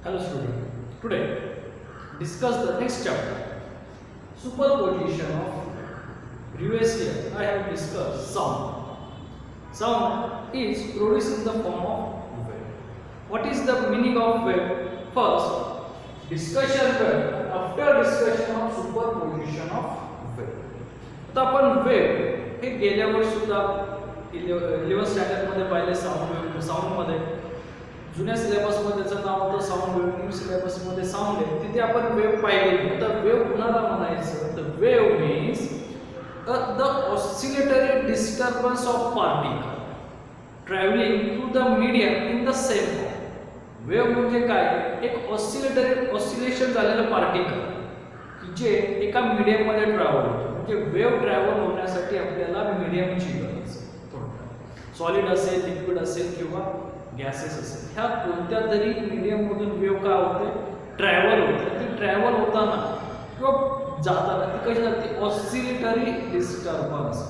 Hello student. Today discuss the next chapter. Superposition of previous year. I have discussed sound. Sound is produced in the form of wave. What is the meaning of wave? First, discussion wave. After discussion of superposition of wave. आता आपण wave हे गेल्या वर्षी सुद्धा 11th standard मध्ये पाहिले sound मध्ये जुन्या सिलेबस मध्ये त्याचं नाव होतं साऊंड वेव्ह. न्यू सिलेबस मध्ये साऊंड आहे, तिथे आपण वेव्ह पाहिली. तर वेव्ह कुणाला म्हणायचं? तर wave means the oscillatory disturbance of particle travelling through the medium in the same form. Wave म्हणजे काय? एक ऑसिलेशन झालेलं पार्टिकल की जे एका मीडियम मध्ये ट्रॅव्हल होतं. म्हणजे वेव्ह ट्रॅव्हल होण्यासाठी आपल्याला मीडियमची गरज आहे. सॉलिड असेल, लिक्विड असेल किंवा गॅसेस असेल, ह्या कोणत्या तरी मीडियम मधून वेव्ह काय होते? ट्रॅव्हल होते. ती ट्रॅव्हल होताना किंवा जाताना ती कशी जाते? Oscillatory disturbance.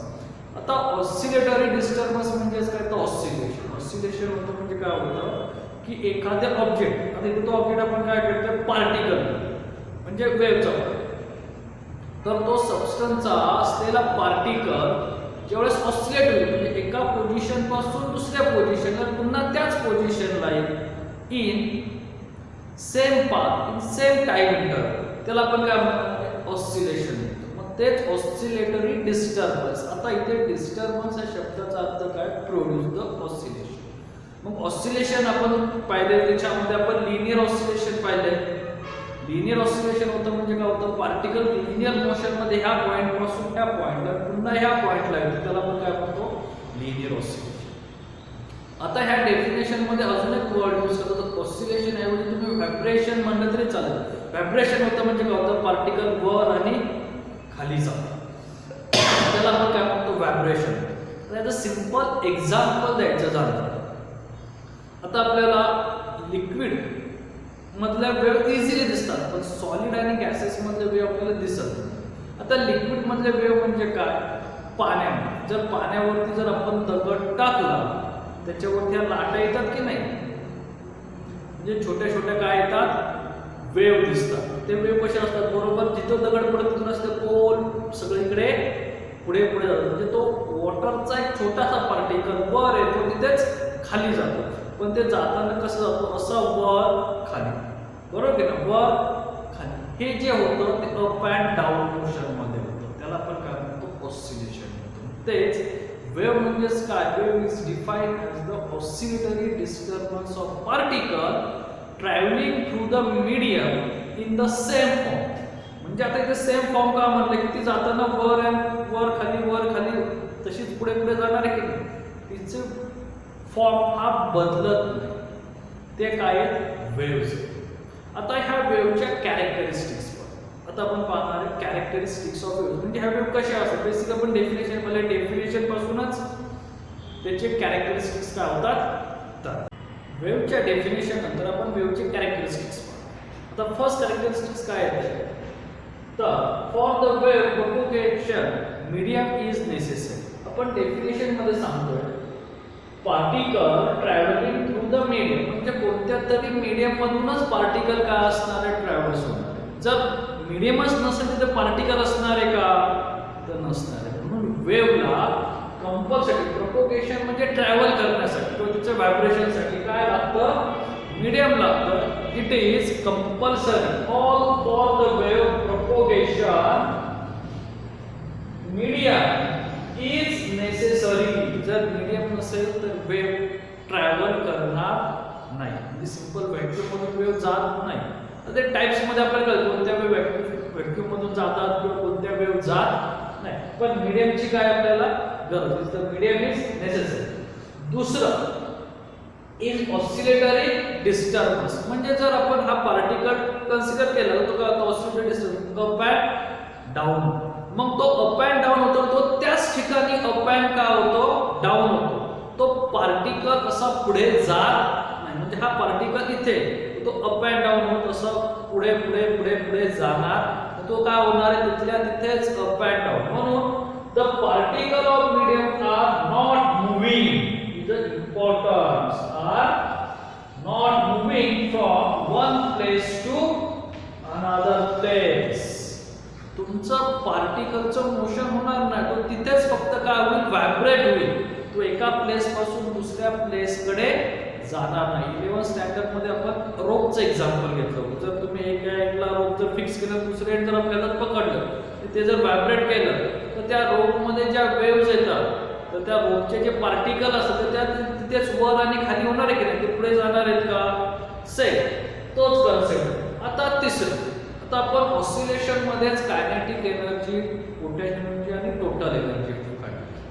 आता ऑसिलेटरी डिस्टर्बन्स म्हणजेच काय? तर ऑसिलेशन. ऑसिलेशन होतं म्हणजे काय होतं की एखाद्या ऑब्जेक्ट, आता इथे तो ऑब्जेक्ट आपण काय करतोय? पार्टिकल म्हणजे वेव्हचा पार्ट. तर तो सबस्टन्सचा असलेला पार्टिकल ज्यावेळेस ऑसिलेट होईल म्हणजे एका पोझिशन पासून दुसऱ्या पोझिशनला पुन्हा त्याच पोझिशनला येईल in same path in same time interval, त्याला आपण काय म्हणतो? ऑसिलेशन म्हणतो. मग तेच ऑसिलेटरी डिस्टर्बन्स. आता इथे डिस्टर्बन्स या शब्दाचा अर्थ काय? Produce the oscillation. मग ऑसिलेशन आपण पाहिले, त्याच्यामध्ये आपण लिनियर ऑसिलेशन पाहिले. लिनियर ऑसिलेशन होतं म्हणजे काय होतं? पार्टिकल लिनियर मोशन मध्ये ह्या पॉइंट पासून ह्या पॉइंटला पुन्हा ह्या पॉइंटला येतो, त्याला आपण काय म्हणतो? Linear oscillation. आता ह्या डेफिनेशन मध्ये अजून एक वर्ड यूज करतो. ऑसिलेशन ऐवजी तुम्ही व्हायब्रेशन म्हणलं तरी चालेल. व्हायब्रेशन होतं म्हणजे काय होतं? पार्टिकल वर आणि खाली जातं, त्याला आपण काय म्हणतो? व्हायब्रेशन. याचं सिंपल एक्झाम्पल द्यायचं झालं, आता आपल्याला लिक्विड मधल्या वेव्ह इझिली दिसतात, पण सॉलिड आणि गॅसेस मधले वेव्ह आपल्याला दिसत नाही. आता लिक्विड मधले वेव्ह म्हणजे काय? पाण्यामध्ये जर पाण्यावरती जर आपण दगड टाकला, त्याच्यावरती ह्या लाटा येतात की नाही? म्हणजे छोट्या छोट्या काय येतात? वेव्ह दिसतात. ते वेव्ह कसे असतात? बरोबर जिथं दगड पडत तिथून असते पोल सगळीकडे पुढे पुढे जातो. म्हणजे तो वॉटरचा एक छोटासा पार्टिकल वर येतो, तिथेच खाली जातो. पण ते जाताना कसं जातो? असं वर खाली, बरोबर की ना? वर खाली. हे जे होतं ते अप अँड डाऊन मोशन मध्ये होतं, त्याला आपण काय म्हणतो? ऑसिलेशन म्हणतो. तेच वेव्ह म्हणजेच काय? Wave is defined as the oscillatory disturbance of particle travelling through the medium in the same form. म्हणजे आता इथे सेम फॉर्म का म्हणलं की ती जाताना वर वर खाली तशीच पुढे पुढे जाणार आहे की नाही? तिचे फॉर्म हा बदलत नाही. ते काय आहेत? वेव्हज. आता ह्या वेव्हच्या कॅरेक्टरिस्टिक्स आता आपण पाहणार आहे. कॅरेक्टरिस्टिक्स ऑफ वेव्ह म्हणजे ह्या वेव्ह कशा असतात? बेसिक आपण डेफिनेशन मध्ये डेफिनेशन पासूनच त्याचे कॅरेक्टरिस्टिक्स काय होतात? तर वेव्हच्या डेफिनेशन नंतर आपण वेव्हचे कॅरेक्टरिस्टिक्स पाहू. आता फर्स्ट कॅरेक्टरिस्टिक्स काय आहेत? तर for the wave propagation medium is necessary. आपण डेफिनेशन मध्ये सांगतोय particle travelling through the medium म्हणजे कोणत्या तरी मीडियम मधूनच पार्टिकल काय असणार आहे? ट्रॅव्हल्स होणार आहे. जर मीडियमच नसेल तिथे पार्टिकल असणार आहे का? तर नसणार आहे. म्हणून वेव्हला कंपल्सरी प्रोपगेशन म्हणजे ट्रॅव्हल करण्यासाठी किंवा तिच्या व्हायब्रेशनसाठी काय लागतं? मीडियम लागतं. It is compulsory all for the wave propagation medium is necessary. जर मीडियम नसेल तर वेव्ह ट्रॅव्हल करणार नाही. म्हणजे सिंपल व्हॅक्यूम मधून वेव्ह जात नाही. तर ते टाइप्स मध्ये आपल्याला कळतं कोणत्या वेव्ह व्हॅक्यूम मधून जातात किंवा कोणत्या वेव्ह जात नाही. पण मीडियमची काय आपल्याला गरज? तर मीडियम इज नेसेसरी. दुसरं इज ऑसिलेटरी डिस्टर्बन्स. म्हणजे जर आपण हा पार्टिकल कन्सिडर केला तर काय होतं? Oscillatory disturbance up and down. मग तो अप अँड डाऊन होतो, तो त्याच ठिकाणी अप अँड का होतो? डाऊन होतो. तो पार्टिकल असा पुढे जात नाही. म्हणजे हा पार्टिकल इथे तो अप अँड डाऊन होत असं पुढे पुढे पुढे पुढे जाणार. तो काय होणार आहे? तिथल्या तिथेच अप अँड डाऊन. म्हणून the particle of medium are not moving. Is the importance are not moving from one one place to another place. तुमचं पार्टिकलचं मोशन होणार नाही, तो तिथेच फक्त काय होईल, व्हायब्रेट होईल. तो एका प्लेस पासून दुसऱ्या प्लेस कडे जाणार नाही. 11th स्टँडर्ड मध्ये आपण रोपचं एक्झाम्पल घेतलं होतं. जर तुम्ही एका एंडला रोप जर फिक्स केलं, दुसऱ्या एंड जर आपल्याला पकडलं, ते जर व्हायब्रेट केलं तर त्या रोप मध्ये ज्या वेव्हज येतात, तर त्या रोपचे जे पार्टिकल असतात त्या तिथेच वर आणि खाली होणार आहे की नाही, ते पुढे जाणार आहेत का? सेम तोच कन्सेप्ट. आता तिसरं, आता आपण ऑसिलेशन मध्येच कायनेटिक एनर्जी, पोटेन्शियल एनर्जी आणि टोटल एनर्जी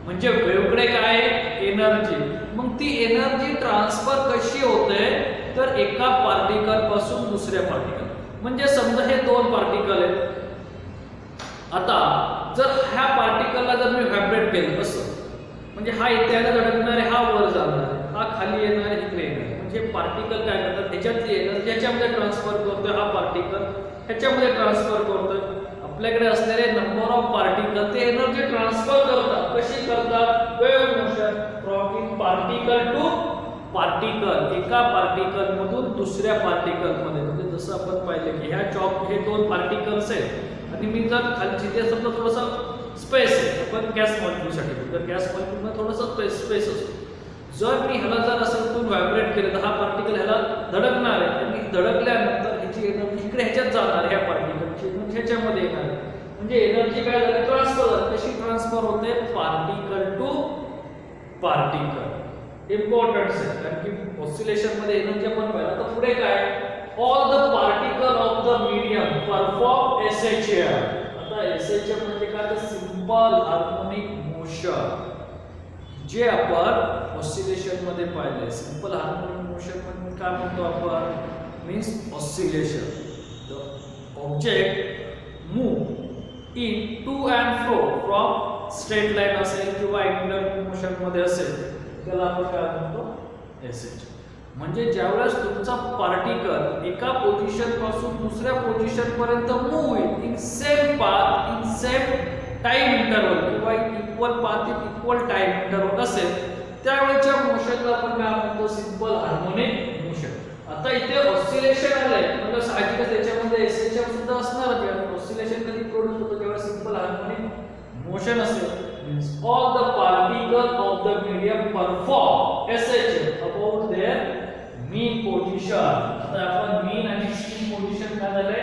म्हणजे वेगवेगळे काय एनर्जी. मग ती एनर्जी ट्रान्सफर कशी होते, तर एका पार्टिकल पासून दुसऱ्या पार्टिकल. म्हणजे समजा हे दोन पार्टिकल आहेत. आता जर ह्या पार्टिकलला जर मी व्हायब्रेट केलं असं, म्हणजे हा इथे यायला धडकणार आहे, हा वर जाणार आहे, हा खाली येणार आहे, इकडे येणार. म्हणजे पार्टिकल काय करतात, ह्याच्यातली एनर्जी ह्याच्यामध्ये ट्रान्सफर करतोय, हा पार्टिकल ह्याच्यामध्ये ट्रान्सफर करतोय. आपल्याकडे असलेले नंबर ऑफ पार्टिकल ते एनर्जी ट्रान्सफर करतात. कशी करतात? Wave motion from particle to particle, एका पार्टिकल मधून दुसऱ्या पार्टिकल मध्ये. म्हणजे जसं आपण पाहिलं की ह्या चॉक हे दोन पार्टिकल्स आहेत आणि मी जर खाली तिथे समजा थोडासा स्पेस आहे, आपण गॅस मॉलिक्यूलसाठी, तर गॅस मॉलिक्यूलमध्ये थोडासा स्पेस असतो. जर मी ह्याला जर असं तून व्हायब्रेट केलं तर हा पार्टिकल ह्याला धडकणार आहे आणि धडकल्यानंतर ह्याची एनर्जी इकडे ह्याच्यात जाणार, ह्या पार्टिकलची ह्याच्यामध्ये येणार. म्हणजे एनर्जी काय झाली, ट्रान्सफर झाली. कशी ट्रान्सफर होते? Particle to particle. इम्पॉर्टंट आहे कारण की ऑसिलेशन मध्ये एनर्जी आपण पाहिलं. तर पुढे काय, all the particle of the medium perform SHM. आता एसएचएम म्हणजे काय, तर सिंपल हार्मोनिक मोशन. जे आपण ऑसिलेशन मध्ये पाहिले, सिंपल हार्मोनिक मोशन म्हणजे काय म्हणतो आपण, means oscillation. The object move in to and fro from straight line असेल किंवा अँग्युलर मोशन मध्ये असेल, त्याला आपण काय म्हणतो, एसएच. म्हणजे ज्यावेळेस तुमचा पार्टिकल एका पोझिशन पासून दुसऱ्या पोझिशन पर्यंत मूव्ह होईल in same path in same time interval किंवा equal path in equal time interval असेल, त्यावेळेच्या मोशनला आपण काय म्हणतो, सिंपल हार्मोनिक मोशन. आता इथे ऑसिलेशन आलंय म्हणजे साहजिकच त्याच्यामध्ये एसएचएम सुद्धा असणार आहे. ऑसिलेशन कधी प्रोड्यूस होतं, जेव्हा सिंपल हार्मोनिक मोशन असेल. means all the particle of the medium perform SHM about their mean position. आता आपण मीन आणि एक्स्ट्रीम पोझिशन काय झाले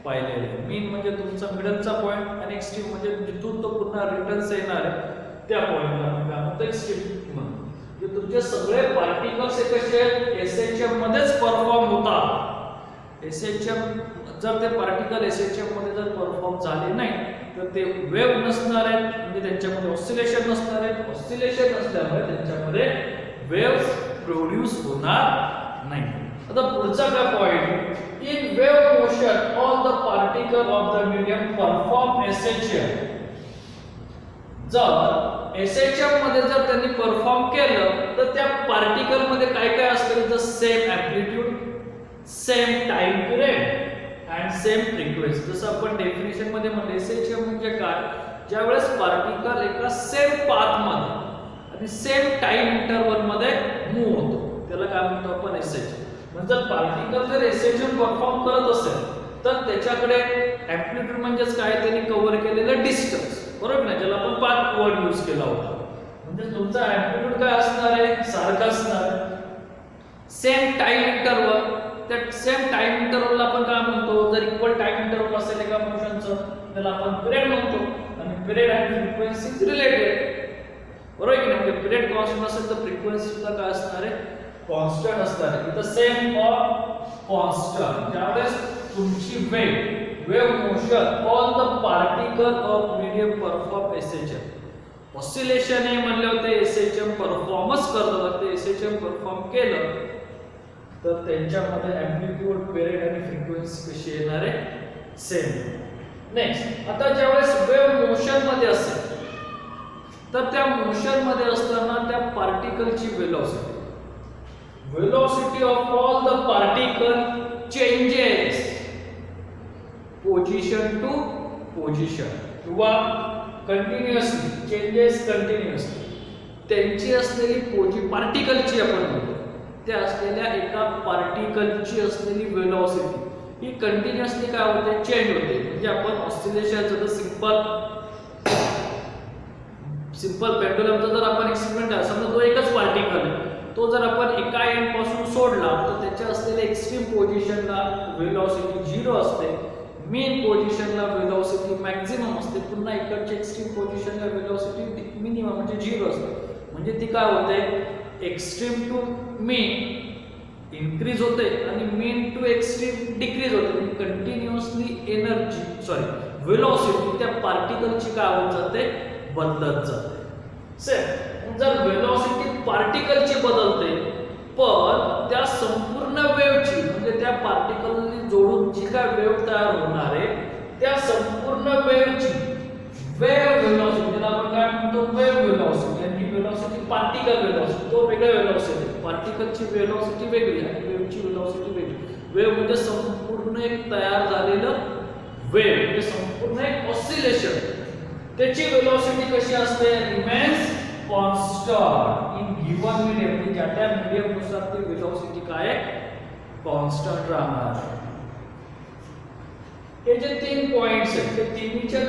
पाहिलेले. मीन म्हणजे तुमचा मिडलचा पॉइंट आणि एक्स्ट्रीम म्हणजे जिथून तो पुन्हा रिटर्न्स येणार आहे त्या पॉइंटला आपण काय म्हणतो, एक्स्ट्रीम म्हणतो. जे तुमचे सगळे पार्टिकल्स कसे एसएचएम मध्येच परफॉर्म होतात. एसएचएम जर ते पार्टिकल एसएचएम मध्ये जर परफॉर्म झाले नाही तर ते वेव्ह नसणार आहेत, म्हणजे त्यांच्यामध्ये ऑसिलेशन नसणार आहेत. ऑसिलेशन नसल्यामुळे त्यांच्यामध्ये वेव्ह प्रोड्यूस होणार नाही. आता पुढचा काय point, in wave motion all the particle of the medium perform SHM. जर एसएचएम मध्ये जर त्यांनी परफॉर्म केलं तर त्या पार्टिकल मध्ये काय काय असतं, the same amplitude, same time period and same frequency. जसं आपण डेफिनेशन मध्ये म्हणलं, एसएचएम म्हणजे काय, ज्यावेळेस पार्टिकल एका सेम पाथ मध्ये आणि सेम टाइम इंटरवल मध्ये मूव्ह होतो, त्याला काय म्हणतो आपण, एसएचएम. म्हणजे जर पार्टिकल जर एसएचएम परफॉर्म करत असेल तर त्याच्याकडे एम्प्लिट्यूड म्हणजेच काय, त्यांनी कव्हर केलेलं डिस्टन्स, बरोबर ना, ज्याला आपण पाथ वर्ड यूज केला होता. म्हणजे तुमचा एम्प्लिट्यूड काय असणार आहे, सारखा असणार. सेम टाइम इंटरवल, त्या सेम टाइम इंटरवलला आपण काय म्हणतो, जर इक्वल टाइम इंटरवल असेल एका मोशनचं त्याला आपण पिरियड म्हणतो. आणि पिरियड आणि फ्रिक्वेन्सी रिलेटेड, बरोबर की नाही. म्हणजे पिरियड कॉन्स्टंट असेल तर फ्रिक्वेन्सी सुद्धा काय असणार आहे, कॉन्स्टंट असणार आहे. इथं सेम ऑर कॉन्स्टंट. ज्यावेळेस तुमची wave motion all the particle of medium perform SHM. Oscillation हे म्हणले होते एसएचएम परफॉर्मच करत होतं, ते एसएचएम परफॉर्म केलं तर त्यांच्यामध्ये एम्प्लिट्यूड, पिरियड आणि फ्रिक्वेन्सी कशी येणार आहे, सेम. नेक्स्ट, आता ज्यावेळेस वेव्ह मोशन मध्ये असेल तर त्या मोशन मध्ये असताना त्या पार्टिकलची velocity of all the particle changes position to position किंवा कंटिन्युअसली चेंजेस कंटिन्युअसली. त्यांची असलेली पार्टिकलची आपण म्हणतो त्या असलेल्या एका पार्टिकलची असलेली वेलोसिटी ही कंटिन्युअसली काय होते, चेंज होते. म्हणजे आपण ऑस्सिलेशनचं सिंपल पेंडुलमचा जर आपण एक्सपेरिमेंट आहे, समजा तो एकच पार्टिकल आहे, तो जर आपण एका एंड पासून सोडला तर त्याच्या असलेल्या एक्स्ट्रीम पोझिशनला वेलोसिटी 0 असते, मेन पोझिशनला वेलोसिटी मॅक्झिमम असते, पुन्हा इकडच्या एक्स्ट्रीम पोझिशनला वेलोसिटी मिनिमम म्हणजे 0 असते. म्हणजे ती काय होते, एक्स्ट्रीम टू मेन इन्क्रीज होते आणि मेन टू एक्स्ट्रीम डिक्रीज होते. म्हणजे कंटिन्युअसली वेलोसिटी त्या पार्टिकलची काय होत जाते, बदलत जाते. जर वेलोसिटी पार्टिकलची बदलते पण त्या संपूर्ण वेव्हची म्हणजे त्या पार्टिकलनी जोडून जी काय वेव्ह तयार होणार आहे त्या संपूर्ण वेव्हची वेव्ह वेलोसिटी, त्याला आपण काय म्हणतो, वेव्ह वेलोसिटी. आणि ही वेलोसिटी पार्टिकल वेलोसिटी, तो वेगळा वेलोसिटी, पार्टिकलची वेलोसिटी वेगळी आणि वेव्हची वेलोसिटी वेगळी. वेव्ह म्हणजे संपूर्ण एक तयार झालेलं वेव्ह म्हणजे संपूर्ण एक ऑसिलेशन, त्याची वेलोसिटी कशी असते, remains constant in given medium. म्हणजे ज्या त्या मीडियम नुसार ती वेलोसिटी काय कॉन्स्टंट राहणार. हे जे 3 पॉइंट्स आहेत ते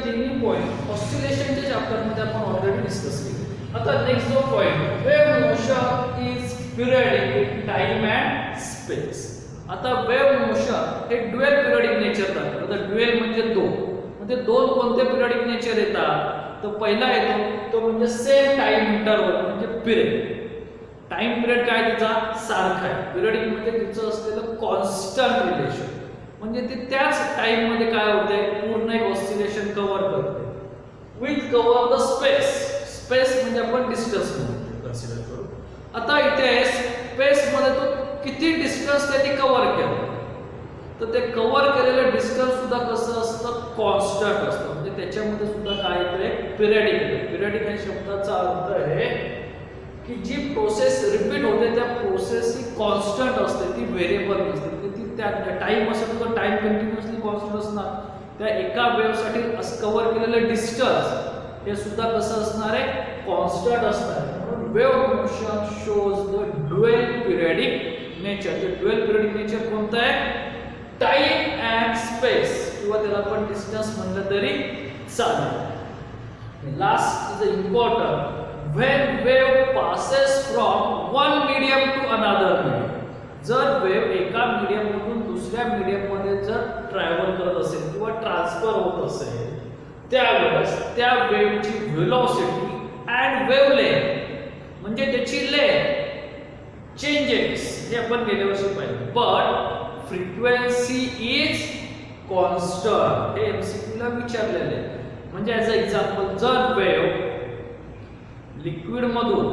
तिन्ही पॉइंट ऑसिलेशनच्या चॅप्टर मध्ये आपण ऑलरेडी डिस्कस केले. आता नेक्स्ट जो point, wave motion is periodic in time and space. आता वेव्ह मोशन हे ड्युअल पिरियडिक नेचर दाखवतं. आता ड्युअल म्हणजे म्हणजे दोन कोणते पिरियडिक नेचर येतात, तर पहिला येतो तो म्हणजे सेम टाइम इंटरवल म्हणजे पिरियड. टाइम पिरियड काय त्याचा सारखा आहे, पिरियडिक म्हणजे तिचं असलेलं कॉन्स्टंट रिलेशन, म्हणजे ते त्याच टाइम मध्ये काय होते, पूर्ण एक ऑसिलेशन कव्हर करते. विथ कव्हर द स्पेस म्हणजे आपण डिस्टन्स म्हणून कन्सिडर करू. आता इथे स्पेस मध्ये तो किती डिस्टन्स त्याने कव्हर केलं, तर ते कव्हर केलेलं डिस्टन्स सुद्धा कसं असतं, कॉन्स्टंट असतं. म्हणजे त्याच्यामध्ये सुद्धा काय येतंय, पिरियडिक येते. पिरियडिक या शब्दाचा अर्थ आहे की जी प्रोसेस रिपीट होते त्या प्रोसेस ही कॉन्स्टंट असते, ती व्हेरिएबल नसते. म्हणजे ती त्या टाइम असेल तर टाइम कंटिन्युअसली कॉन्स्टंट असणार. त्या एका वेव्ह साठी कव्हर केलेलं डिस्टन्स हे सुद्धा कसं असणार आहे, कॉन्स्टंट असणार. म्हणून wave motion shows the dual periodic nature. ते ड्युअल पिरियडिक नेचर कोणतं आहे, टाइम अँड स्पेस, किंवा त्याला आपण डिस्टन्स म्हणलं तरी चालेल. Last is important, when wave passes from one medium to another medium. जर वेव्ह एका मीडियम मधून दुसऱ्या मीडियम मध्ये जर ट्रॅव्हल करत असेल किंवा ट्रान्सफर होत असेल त्यावेळेस त्या वेव्हची वेलोसिटी अँड वेव्हलेंथ म्हणजे त्याची लेंथ चेंजेस, हे आपण गेल्या वर्षी पाहिलं. बट फ्रिक्वेन्सी इज कॉन्स्टंट, हे एमसीक्यू ला विचारलेले आहे. म्हणजे ॲज अ एक्झाम्पल, जर वेव्ह लिक्विड मधून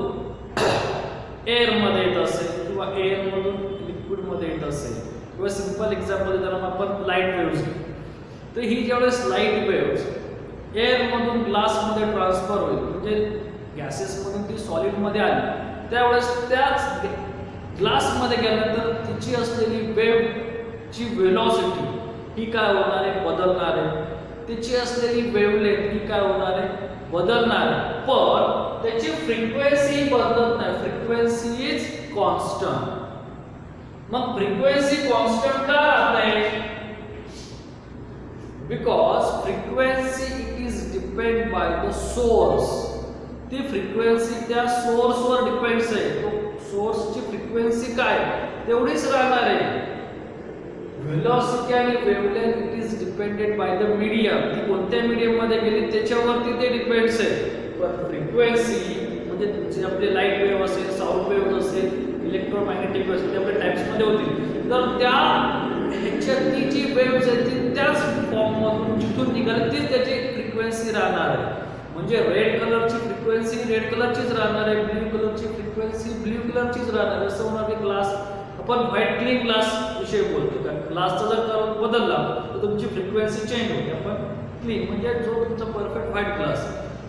एअर मध्ये येत असेल किंवा एअर मधून लिक्विड मध्ये येत असेल, किंवा सिंपल एक्झाम्पल त्याला आपण लाईट वेव्हज, तर ही ज्यावेळेस लाईट वेव्हज एअर मधून ग्लास मध्ये ट्रान्सफर होईल, म्हणजे गॅसेस मधून ती सॉलिड मध्ये आली, त्यावेळेस त्याच ग्लास मध्ये गेल्यानंतर तिची असलेली वेव्हची वेलोसिटी ही काय होणार आहे, बदलणार आहे. त्याची असलेली वेव्हलेंथ ही काय होणार आहे, बदलणार आहे. पण त्याची फ्रिक्वेन्सी बदलत नाही, फ्रिक्वेन्सी इज कॉन्स्टंट. मग फ्रिक्वेन्सी कॉन्स्टंट का राहत नाही, because frequency it is depend by the source. ती फ्रिक्वेन्सी त्या सोर्स वर डिपेंड्स आहे. तो सोर्सची फ्रिक्वेन्सी काय तेवढीच राहणार आहे. वेलोसिटी आणि wavelength it is depended by the medium. ती कोणत्या मीडियम मध्ये गेली त्याच्यावरती ते डिपेंड्स आहे. पण फ्रिक्वेन्सी म्हणजे जे आपले लाईट वेव्ह असेल, साऊंड वेव्ह असेल, इलेक्ट्रोमॅग्नेटिक असेल, ते आपल्या टाइप्स मध्ये होतील, तर त्या ह्याच्यातली जी वेव्हज आहेत ती त्याच फॉर्म मधून जिथून निघाली तीच त्याची फ्रिक्वेन्सी राहणार आहे. म्हणजे रेड कलरची फ्रिक्वेन्सी रेड कलरचीच राहणार आहे, ब्ल्यू कलरची फ्रिक्वेन्सी ब्ल्यू कलरचीच राहणार आहे. असं होणार की ग्लास, आपण व्हाईट क्लीन ग्लास विषयी बोलतो, कारण ग्लासचा जर कलर बदलला तर तुमची फ्रिक्वेन्सी चेंज होते. आपण क्लीन म्हणजे जो तुमचा परफेक्ट व्हाईट ग्लास,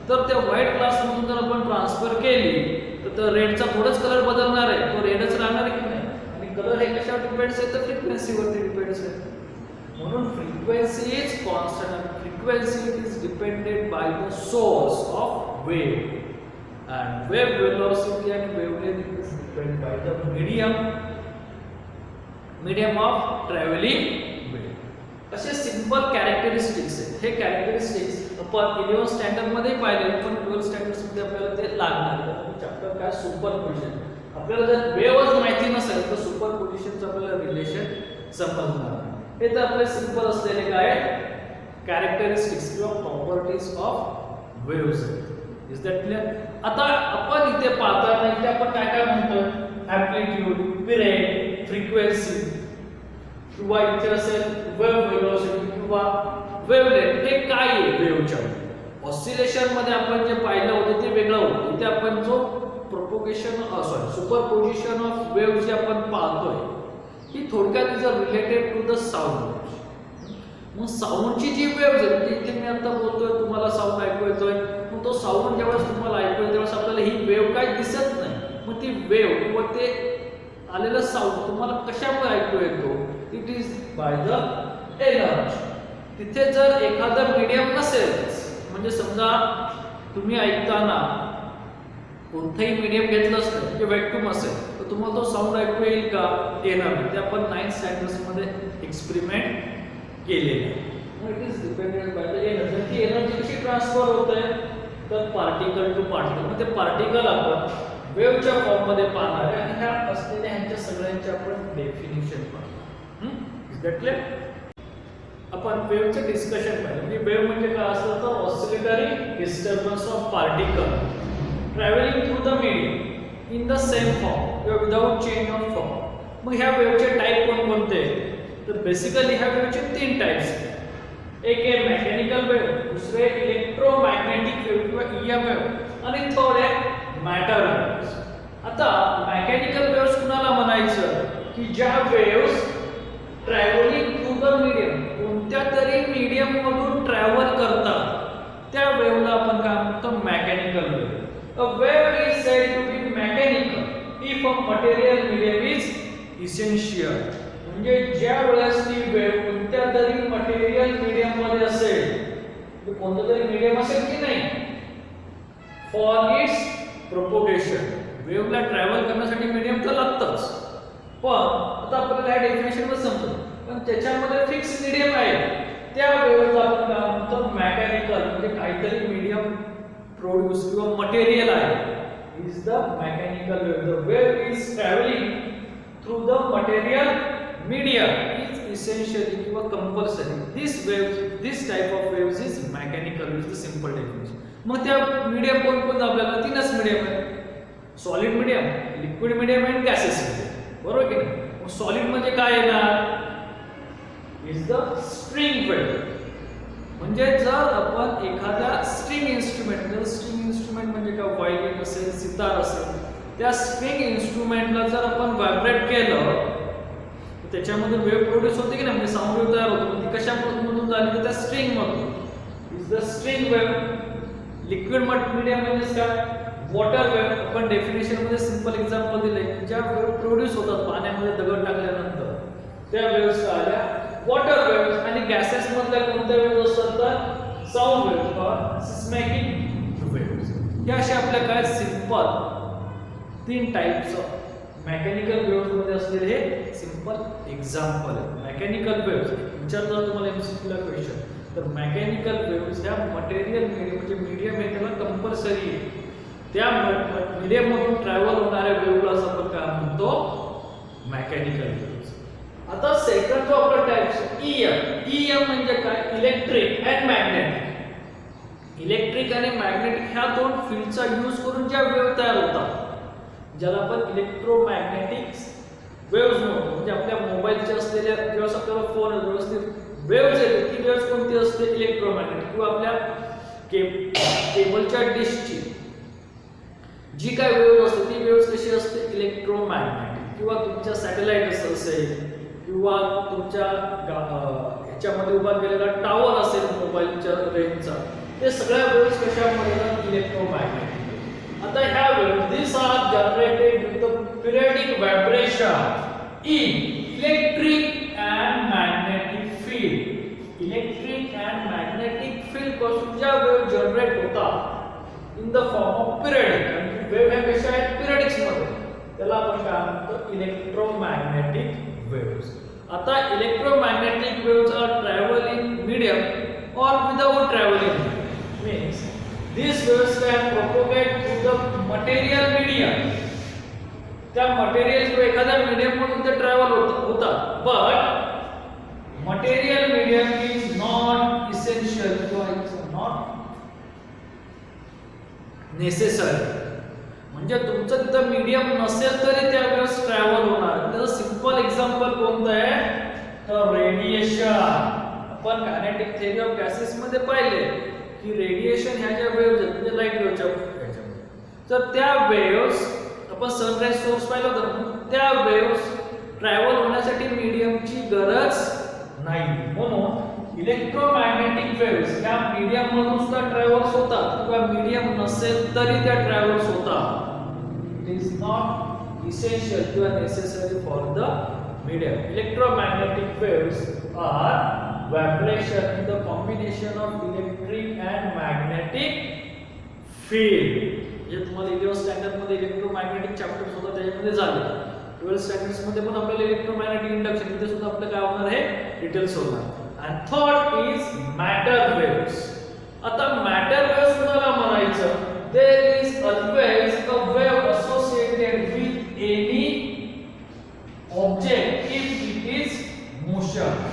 तर त्या व्हाईट ग्लास मधून जर आपण ट्रान्सफर केली तर रेडचा थोडाच कलर बदलणार आहे, तो रेडच राहणार आहे की नाही. आणि कलर हे कशावर डिपेंड्स आहे, तर फ्रिक्वेन्सीवरती डिपेंड्स आहे. म्हणून frequency is constant. Frequency is depended by the source of wave, and wave velocity and wavelength is depended by the medium medium of travelling wave. असे सिंपल कॅरेक्टरिस्टिक्स आहेत. हे कॅरेक्टरिस्टिक्स आपण 11th स्टँडर्ड मध्ये पाहिले, पण 12th standard मध्ये आपल्याला ते लागणार. चॅप्टर काय सुपरपोजिशन. आपल्याला जर वेव्हच माहिती नसेल तर सुपरपोजिशनचं आपल्याला रिलेशन समजणार नाही. हे तर आपले सिंपल असलेले काय कॅरेक्टरिस्टिक्स किंवा properties of waves. Is that clear? आता आपण इथे पाहताना इथे आपण काय काय म्हणतो? ॲम्प्लिट्यूड, पिरियड, फ्रिक्वेन्सी किंवा इथे असेल वेव्ह वेलोसिटी किंवा वेव्हलेंथ. हे काय आहे वेव्हच्या? ऑसिलेशन मध्ये आपण जे पाहिलं होतं ते वेगळं होतं. इथे आपण जो प्रोपोगेशन सुपरपोजिशन ऑफ वेव्ह जे आपण पाहतोय ही थोडक्यात is related to the sound. मग साऊंडची जी वेव्ह आहे, इथे मी आता बोलतोय तुम्हाला साऊंड ऐकू येतोय, मग तो साऊंड ज्यावेळेस तुम्हाला ऐकू येतो त्यावेळेस आपल्याला ही वेव्ह काय दिसत नाही. मग ती वेव्ह किंवा ते आलेलं साऊंड तुम्हाला कशामुळे ऐकू येतो? It is by the energy. तिथे जर एखादं मीडियम नसेल, म्हणजे समजा तुम्ही ऐकताना कोणतंही मीडियम घेतलं असतं म्हणजे व्हॅक्यूम असेल तर तुम्हाला तो साऊंड ऐकू येईल का? येणार नाही. ते आपण 9th स्टँडर्ड मध्ये एक्सपेरिमेंट केलेलं आहे. It is dependent by the energy. ती एनर्जी कशी ट्रान्सफर होत आहे? तर पार्टिकल टू पार्टिकल. मग ते पार्टिकल आपण वेव्हच्या फॉर्म मध्ये पाहणार आहे आणि ह्या असलेल्या ह्यांच्या सगळ्यांचे आपण डेफिनेशन पाहू. Is that clear? आपण वेव्हचं डिस्कशन पाहिलं. म्हणजे वेव्ह म्हणजे काय असतं? तर oscillatory disturbance of particle travelling through the medium in the same form किंवा विदाउट चेंज ऑफ फॉर्म. मग ह्या वेव्हचे टाईप कोणकोणते? तर बेसिकली ह्या वेव्हचे 3 टाइप्स आहेत. एक आहे मेकॅनिकल वेव्ह, दुसरे इलेक्ट्रोमॅग्नेटिक वेव्ह किंवा ईएम वेव्ह आणि थर्ड आहे मॅटर वेव्ह. आता मेकॅनिकल वेव्हज कुणाला म्हणायचं? की ज्या waves travelling through the medium, कोणत्या तरी मीडियम मधून ट्रॅव्हल करतात त्या वेव्हला आपण काय म्हणतो? Mechanical wave. A wave is said to be mechanical if a material medium is essential. म्हणजे ज्या वेळेस ती वेव्ह कोणत्या तरी मटेरियल मीडियम मध्ये असेल, कोणतं तरी मीडियम असेल की नाही, फॉर इट्स प्रोपोगेशन. वेव्हला ट्रॅव्हल करण्यासाठी मीडियम तर लागतंच, पण आता आपल्याला या डेफिनेशन मध्ये समजतं, पण त्याच्यामध्ये फिक्स मीडियम आहे त्या वेव्हला आपण काय म्हणतो? मेकॅनिकल. म्हणजे काहीतरी मीडियम प्रोड्यूस किंवा मटेरियल आहे. Is the mechanical wave. The wave is travelling through the material medium is essentially किंवा compulsory. This type of waves is mechanical. Is the simple definition. मग त्या मीडियम कोणकोणते? आपल्याला 3च मीडियम आहेत. सॉलिड मीडियम, लिक्विड मीडियम आणि gases medium. बरोबर की नाही? मग सॉलिड म्हणजे काय येणार? Is the string wave. म्हणजे जर आपण एखाद्या स्ट्रिंग इन्स्ट्रुमेंट म्हणजे काय? व्हायोलिन असेल, सितार असेल, त्या स्ट्रिंग इन्स्ट्रुमेंटला जर आपण व्हायब्रेट केलं तर त्याच्यामध्ये वेव्ह प्रोड्यूस होते की नाही? म्हणजे साऊंड वेव्ह तयार होतो. ती कशामधून झाली? तर त्या स्ट्रिंग मधून. Is the string wave. Liquid medium म्हणजे काय? Water wave. आपण डेफिनेशन मध्ये सिंपल एक्झाम्पल दिले. ज्या वेव्ह प्रोड्यूस होतात पाण्यामध्ये दगड टाकल्यानंतर त्या वेव्हज आल्या वॉटर वेव्ह. आणि गॅसेस मधल्या कोणत्या वेव्ह असतात? तर साऊंड वेव्ह किंवा सिस्मॅटिक वेव्हज. हे असे आपल्या काय simple 3 types of mechanical waves मध्ये असलेले हे सिंपल एक्झाम्पल आहे. मेकॅनिकल वेव्हज विचारतात तुम्हाला एमसीक्यू ला क्वेश्चन, तर मेकॅनिकल वेव्हज ह्या मटेरियल मीडियम म्हणजे मीडियम आहे त्याला कंपल्सरी आहे. त्या मीडियम मधून ट्रॅव्हल होणाऱ्या वेव्हलाच आपण काय म्हणतो? Mechanical waves. आता सेकंड जो आपला टाइप ईएम म्हणजे काय? Electric and magnetic. इलेक्ट्रिक आणि मॅग्नेटिक ह्या 2 फील्डचा यूज करून ज्या वेव्ह तयार होतात ज्याला आपण इलेक्ट्रोमॅग्नेटिक वेव्हज म्हणतो. म्हणजे आपल्या मोबाईलच्या असलेल्या जेव्हा आपल्याला फोन व्यवस्थित वेव्हज येते ती वेव्हज कोणती असते? इलेक्ट्रोमॅग्नेटिक. किंवा आपल्या केबलच्या डिशची जी काय वेव्ह असते ती वेव्हज कशी असते? इलेक्ट्रोमॅग्नेटिक. किंवा तुमच्या सॅटेलाइट असेल किंवा तुमच्या ह्याच्यामध्ये उभा केलेला टॉवर असेल मोबाईलच्या रेंजचा, ते सगळ्या वेव्हज कशामध्ये? इलेक्ट्रोमॅग्नेटिक. आता ह्या waves this are generated with the periodic vibration in electric and magnetic field. Electric and magnetic field पासून ज्या वेव्ह जनरेट होतात in the form of periodic. आणि वेव्ह ह्या कशा आहेत? पिरियडिक्स मध्ये. त्याला आपण काय म्हणतो? Electromagnetic waves. आता electromagnetic waves are traveling medium or without traveling means these waves can propagate through the material medium. त्या मटेरियल किंवा एखाद्या मीडियम मधून ते ट्रॅव्हल होतात, but material medium is not essential किंवा इट्स नॉट नेसेसरी. म्हणजे तुमचं तिथं मीडियम नसेल तरी त्या वेव्स ट्रॅव्हल होणार. त्याचं सिंपल एक्झाम्पल कोणतं आहे तर रेडिएशन. आपण कायनेटिक थिअरी ऑफ गॅसेस मध्ये पाहिले की रेडिएशन ह्या ज्या वेव्स आहेत म्हणजे लाईट वेव्हच्या ह्याच्यामध्ये, तर त्या वेव्स आपण सनराइज सोर्स पाहिला होता, त्या वेव्स ट्रॅव्हल होण्यासाठी मीडियमची गरज नाही. म्हणून इलेक्ट्रोमॅग्नेटिक वेव्स या मीडियम मधून सुद्धा ट्रॅव्हल्स होतात किंवा मीडियम नसेल तरी त्या ट्रॅव्हल्स होतात. इट इज नॉट इसेन्शियल किंवा necessary for the medium. Electromagnetic waves are vibration in the combination of electric and magnetic field. जे तुम्हाला 11th स्टँडर्ड मध्ये इलेक्ट्रोमॅग्नेटिक चॅप्टर्स होता त्याच्यामध्ये झाले. 12th स्टँडर्ड्स मध्ये पण आपल्याला इलेक्ट्रोमॅग्नेटिक इंडक्शन इथे सुद्धा आपलं काय होणार आहे डिटेल्स होणार. आणि थर्ड इज मॅटर वेव्स. आता मॅटर वेव्स कुणाला म्हणायचं, there is always a wave associated with any object if it is motion.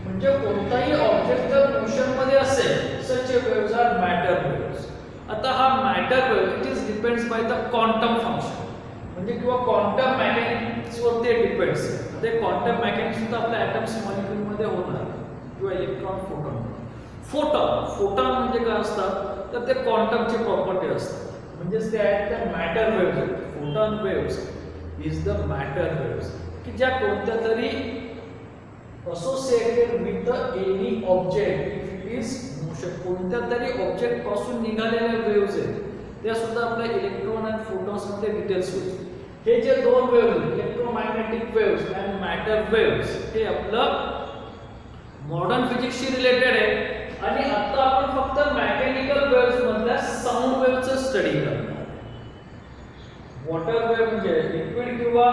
म्हणजे कोणताही ऑब्जेक्ट जर मोशन मध्ये असेल such waves are matter waves. आता हा matter wave it is depends by the quantum function म्हणजे किंवा क्वांटम मेकॅनिक्स वर ते डिपेंड्स. ते क्वांटम मेकॅनिक्स सुद्धा आपल्या ॲटम्स मॉलिक्यूल मध्ये होणार किंवा इलेक्ट्रॉन फोटॉन. फोटॉन म्हणजे काय असतात तर ते क्वांटमचे प्रॉपर्टी असतात म्हणजे ते आहेत त्या matter waves. Photon waves is the matter waves की ज्या कोणत्या तरी associated with the any object if it is motion. कोणत्या तरी ऑब्जेक्ट पासून निघालेल्या वेव्स आहेत त्या सुद्धा आपल्या इलेक्ट्रॉन आणि फोटॉन्स मध्ये डिटेल्स होतील. हे जे दोन वेव्स इलेक्ट्रोमॅग्नेटिक वेव्स आणि मॅटर वेव्स हे आपलं मॉडर्न फिजिक्सशी रिलेटेड आहे. आणि आता आपण फक्त मेकॅनिकल वेव्स मधल्या साऊंड वेव्हचं स्टडी करणार. वॉटर वेव्ह म्हणजे लिक्विड किंवा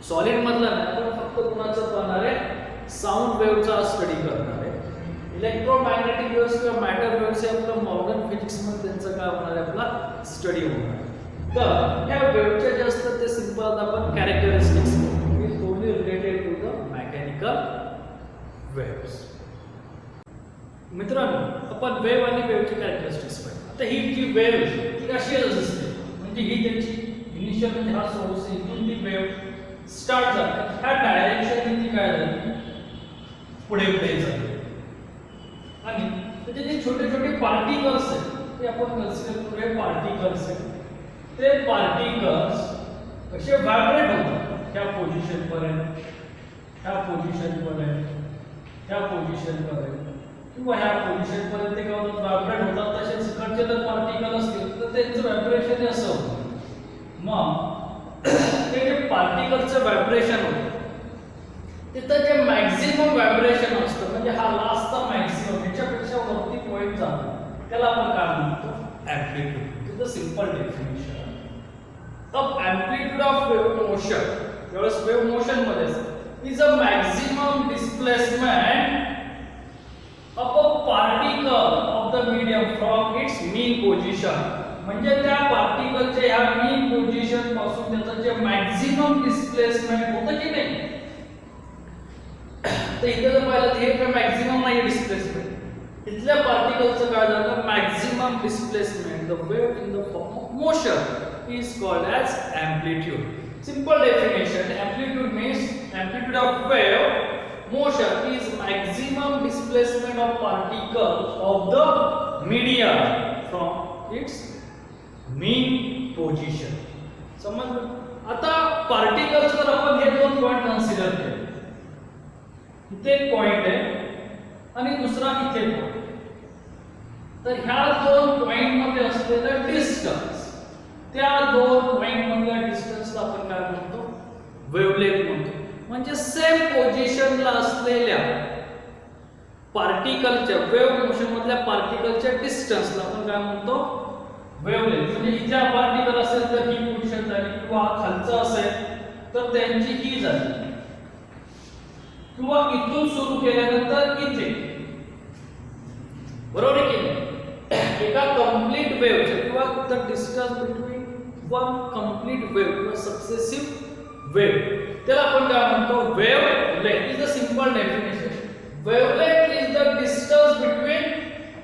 सॉलिड मधला नाही, आपण फक्त कुणाचं पाहणार आहे साऊंड वेव्हचा स्टडी करणार आहे. इलेक्ट्रोमॅग्नेटिक वेव्स किंवा मॅटर वेव्स हे आपलं मॉडर्न फिजिक्स मध्ये त्यांचं काय होणार आहे आपला स्टडी होणार. तर या वेव्हच्या जे असतात ते सिंपल आपण characteristics is only related to the mechanical waves. मित्रांनो आपण वेव्ह आणि वेव्हचे कॅरेक्टरिस्टिक्स पाहिजे. आता ही जी वेव्ह ती कशी असते म्हणजे ही त्याची इनिशियल म्हणजे हा सोर्स इथून ती वेव्ह स्टार्ट झाली ह्या डायरेक्शन ती काय झाली पुढे पुढे झाली. आणि त्याचे जे छोटे छोटे पार्टिकल्स आहेत ते आपण कन्सिडर करूया पार्टिकल्स आहेत. ते पार्टिकल्स कसे व्हायब्रेट होतात ह्या पोझिशन पर्यंत, ह्या पोझिशन पर्यंत, ह्या पोझिशन पर्यंत किंवा ह्या पोझिशन पर्यंत ते काय होतात व्हायब्रेट होतात. तसेच इकडचे जर पार्टिकल असतील तर त्यांचं व्हायब्रेशन असं होतं. मग ते जे पार्टिकलचं व्हायब्रेशन होतं तिथं जे मॅक्झिमम व्हायब्रेशन असतं म्हणजे हा लास्टचा मॅक्झिमम ह्याच्यापेक्षा वरती पॉइंट जातो त्याला आपण काय म्हणतो amplitude. Is the simple definition of amplitude of wave motion. ज्यावेळेस वेव्ह मोशन मध्ये is a maximum displacement of a particle of the medium from its mean position. म्हणजे त्या पार्टिकलच्या ह्या मीन पोझिशन पासून त्याचं जे मॅक्झिमम डिस्प्लेसमेंट होतं की नाही तर इथे जर पाहिलं तर हे काय मॅक्झिमम नाही डिस्प्लेसमेंट. इथल्या पार्टिकलचं काय झालं maximum displacement the wave in the form of motion is called as amplitude. Simple definition amplitude means amplitude of wave motion is maximum displacement of particle of the medium from its mean position. समजलं. आता particles वर आपण हे दोन point consider केले. इथे एक point आहे आणि दुसरा इथे पॉइंट. तर ह्या दोन पॉइंट मध्ये असलेलं डिस्टन्स त्या दोन पॉइंट मधल्या डिस्टन्सला आपण काय म्हणतो वेव्हलेंथ म्हणतो. म्हणजे सेम पोझिशनला असलेल्या पार्टिकलच्या वेव्ह मोशन मधल्या पार्टिकलच्या डिस्टन्सला आपण काय म्हणतो वेव्हलेंथ. म्हणजे इथे पार्टिकल असेल तर ही पोझिशन झाली किंवा खालचा असेल तर त्यांची ही झाली, किंवा इथून सुरू केल्यानंतर इथे, बरोबर आहे की नाही? एका कंप्लीट वेव्हचं किंवा the distance between one complete wave किंवा सक्सेसिव्ह वेव्ह, त्याला आपण काय म्हणतो? Wavelength is the simple definition. Wavelength is the distance between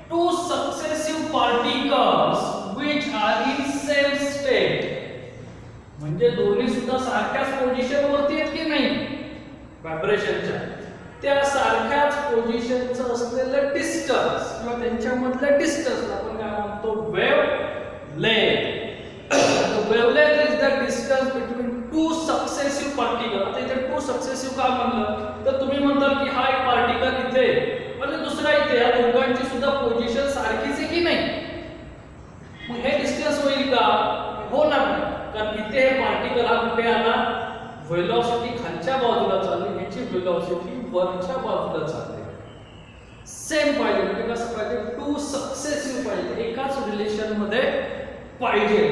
two successive particles which are in same state. म्हणजे दोन्ही सुद्धा सारख्याच पोझिशन वरती आहेत की नाही व्हायब्रेशनच्या, त्या सारख्याच पोझिशनचं असलेलं डिस्टन्स किंवा त्यांच्यामधलं डिस्टन्स आपण काय म्हणतो? Wavelength. Wavelength is the distance between two successive particle. आता इथे टू सक्सेसिव्ह का म्हणलं तर तुम्ही म्हणताल की हा एक पार्टिकल इथे आणि दुसरा इथे, या दोघांची सुद्धा पोझिशन सारखीच आहे की नाही? मग हे डिस्टन्स होईल का? होणार नाही, कारण इथे हे पार्टिकल हा कुठे आला? व्हेलॉसिटी खालच्या बाजूला चालली, याची व्हेलॉसिटी वरच्या बाजूला चालली. सेम पाहिजे, म्हणजे कसं पाहिजे? टू सक्सेसिव्ह पाहिजे, एकाच रिलेशन मध्ये पाहिजे.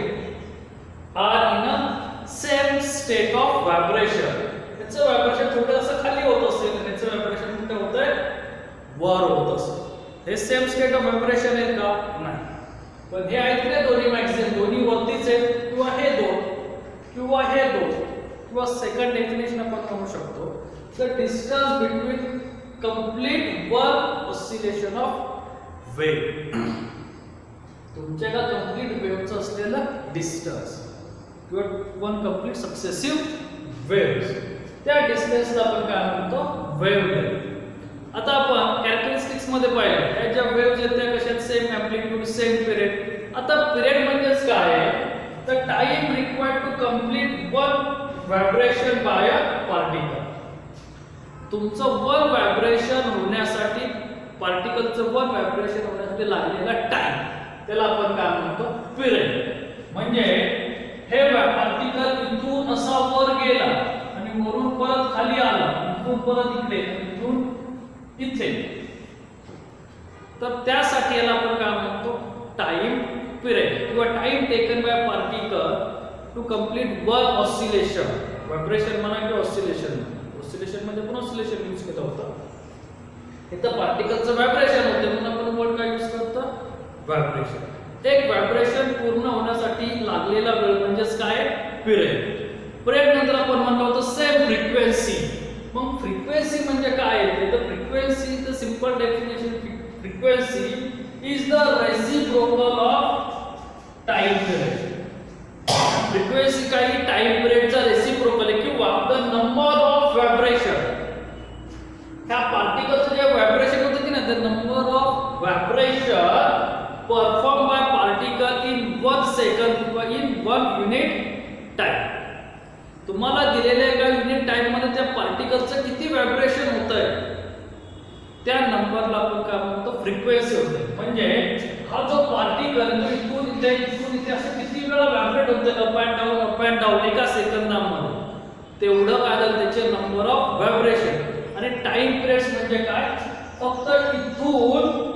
Are in a same state of vibration. याचं व्हायब्रेशन थोडं असं खाली होत असेल आणि याचं व्हायब्रेशन कुठे होतंय? वर होत असेल. हे सेम स्टेट ऑफ व्हायब्रेशन आहे का? नाही. पण हे आहेत ना दोन्ही मॅक्सिमम, दोन्ही वरतीच आहेत, किंवा हे दोन किंवा हे दोन, किंवा सेकंड डेफिनेशन आपण म्हणू शकतो the distance between complete one oscillation of wave. तुमच्याकडे कंप्लीट वेव्हचं असलेलं डिस्टन्स किंवा वन कंप्लीट सक्सेसिव्ह वेव्हज, त्या डिस्टन्सला आपण काय म्हणतो? वेव्हलेंथ. आता आपण कॅरेक्टरिस्टिक्स मध्ये पाहिलं, त्या ज्या वेव्हज आहेत त्या कशात? Same amplitude, same period. आता पिरियड म्हणजेच काय? The time required to complete one vibration by a particle. तुमचं वन व्हायब्रेशन होण्यासाठी, पार्टिकलचं वन व्हायब्रेशन होण्यासाठी लागलेला टाइम, त्याला आपण काय म्हणतो? पिरियड. म्हणजे हे पार्टिकल इथून असा वर गेला आणि वरून परत खाली आला, इथून परत इकडे, इथून इथे, तर त्यासाठी याला आपण काय म्हणतो? टाइम पिरियड किंवा time taken by particle to complete one oscillation. Vibration म्हणा किंवा ऑसिलेशन, ऑसिलेशन मध्ये पण ऑसिलेशन यूज केला होता. इथं पार्टिकलचं व्हायब्रेशन होते म्हणून आपण वर्ड काय यूज करतो? व्हायब्रेशन. एक व्हायब्रेशन पूर्ण होण्यासाठी लागलेला वेळ म्हणजेच काय? पिरियड. पिरियड नंतर आपण म्हणलं होतं सेम फ्रिक्वेन्सी. मग फ्रिक्वेन्सी म्हणजे काय आहे? तर frequency is the simple definition. Frequency is the reciprocal of time period. Frequency काय? टाइम पिरियडचा रेसिप्रोकल आहे, किंवा द नंबर ऑफ व्हायब्रेशन. ह्या पार्टिकलचं जे व्हायब्रेशन होतं की ना, the number of vibration perform by particle in 1 second किंवा इन 1 युनिट टाइम. तुम्हाला दिलेल्या एका युनिट टाइम मध्ये त्या पार्टिकलचं किती व्हायब्रेशन होतंय त्या नंबरला आपण काय म्हणतो? फ्रिक्वेन्सी होते. म्हणजे हा जो पार्टिकल इथून इथे असं किती वेळा व्हायब्रेट होतं, अप अँड डाऊन एका सेकंदामध्ये, तेवढं काय झालं त्याचे नंबर ऑफ व्हायब्रेशन. आणि टाइम पिरियड्स म्हणजे काय? फक्त इथून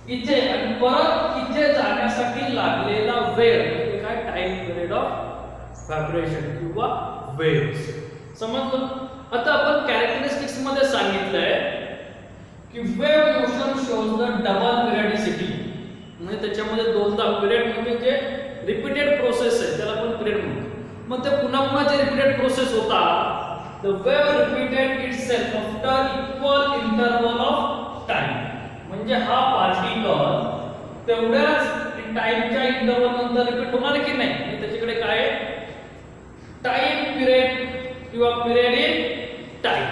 इथे आणि परत इथे जाण्यासाठी लागलेला वेळ म्हणजे काय? टाइम पिरियड ऑफ व्हायब्रेशन किंवा वेव्स. समजलं? आता आपण कॅरेक्टरिस्टिक्स मध्ये सांगितलंय की wave motion shows the double periodicity. म्हणजे त्याच्यामध्ये दोनदा पिरियड म्हणजे जे रिपीटेड प्रोसेस आहे त्याला आपण पिरियड म्हणतो. मग ते पुन्हा पुन्हा जे रिपीटेड प्रोसेस होता, the wave repeated itself after equal interval of time. म्हणजे हा पार्टिकल तेवढ्याच टाइमच्या इंटरवल नंतर रिपीट होणार की नाही? म्हणजे त्याच्याकडे काय आहे? टाइम पिरियड किंवा पिरियड इन टाइम.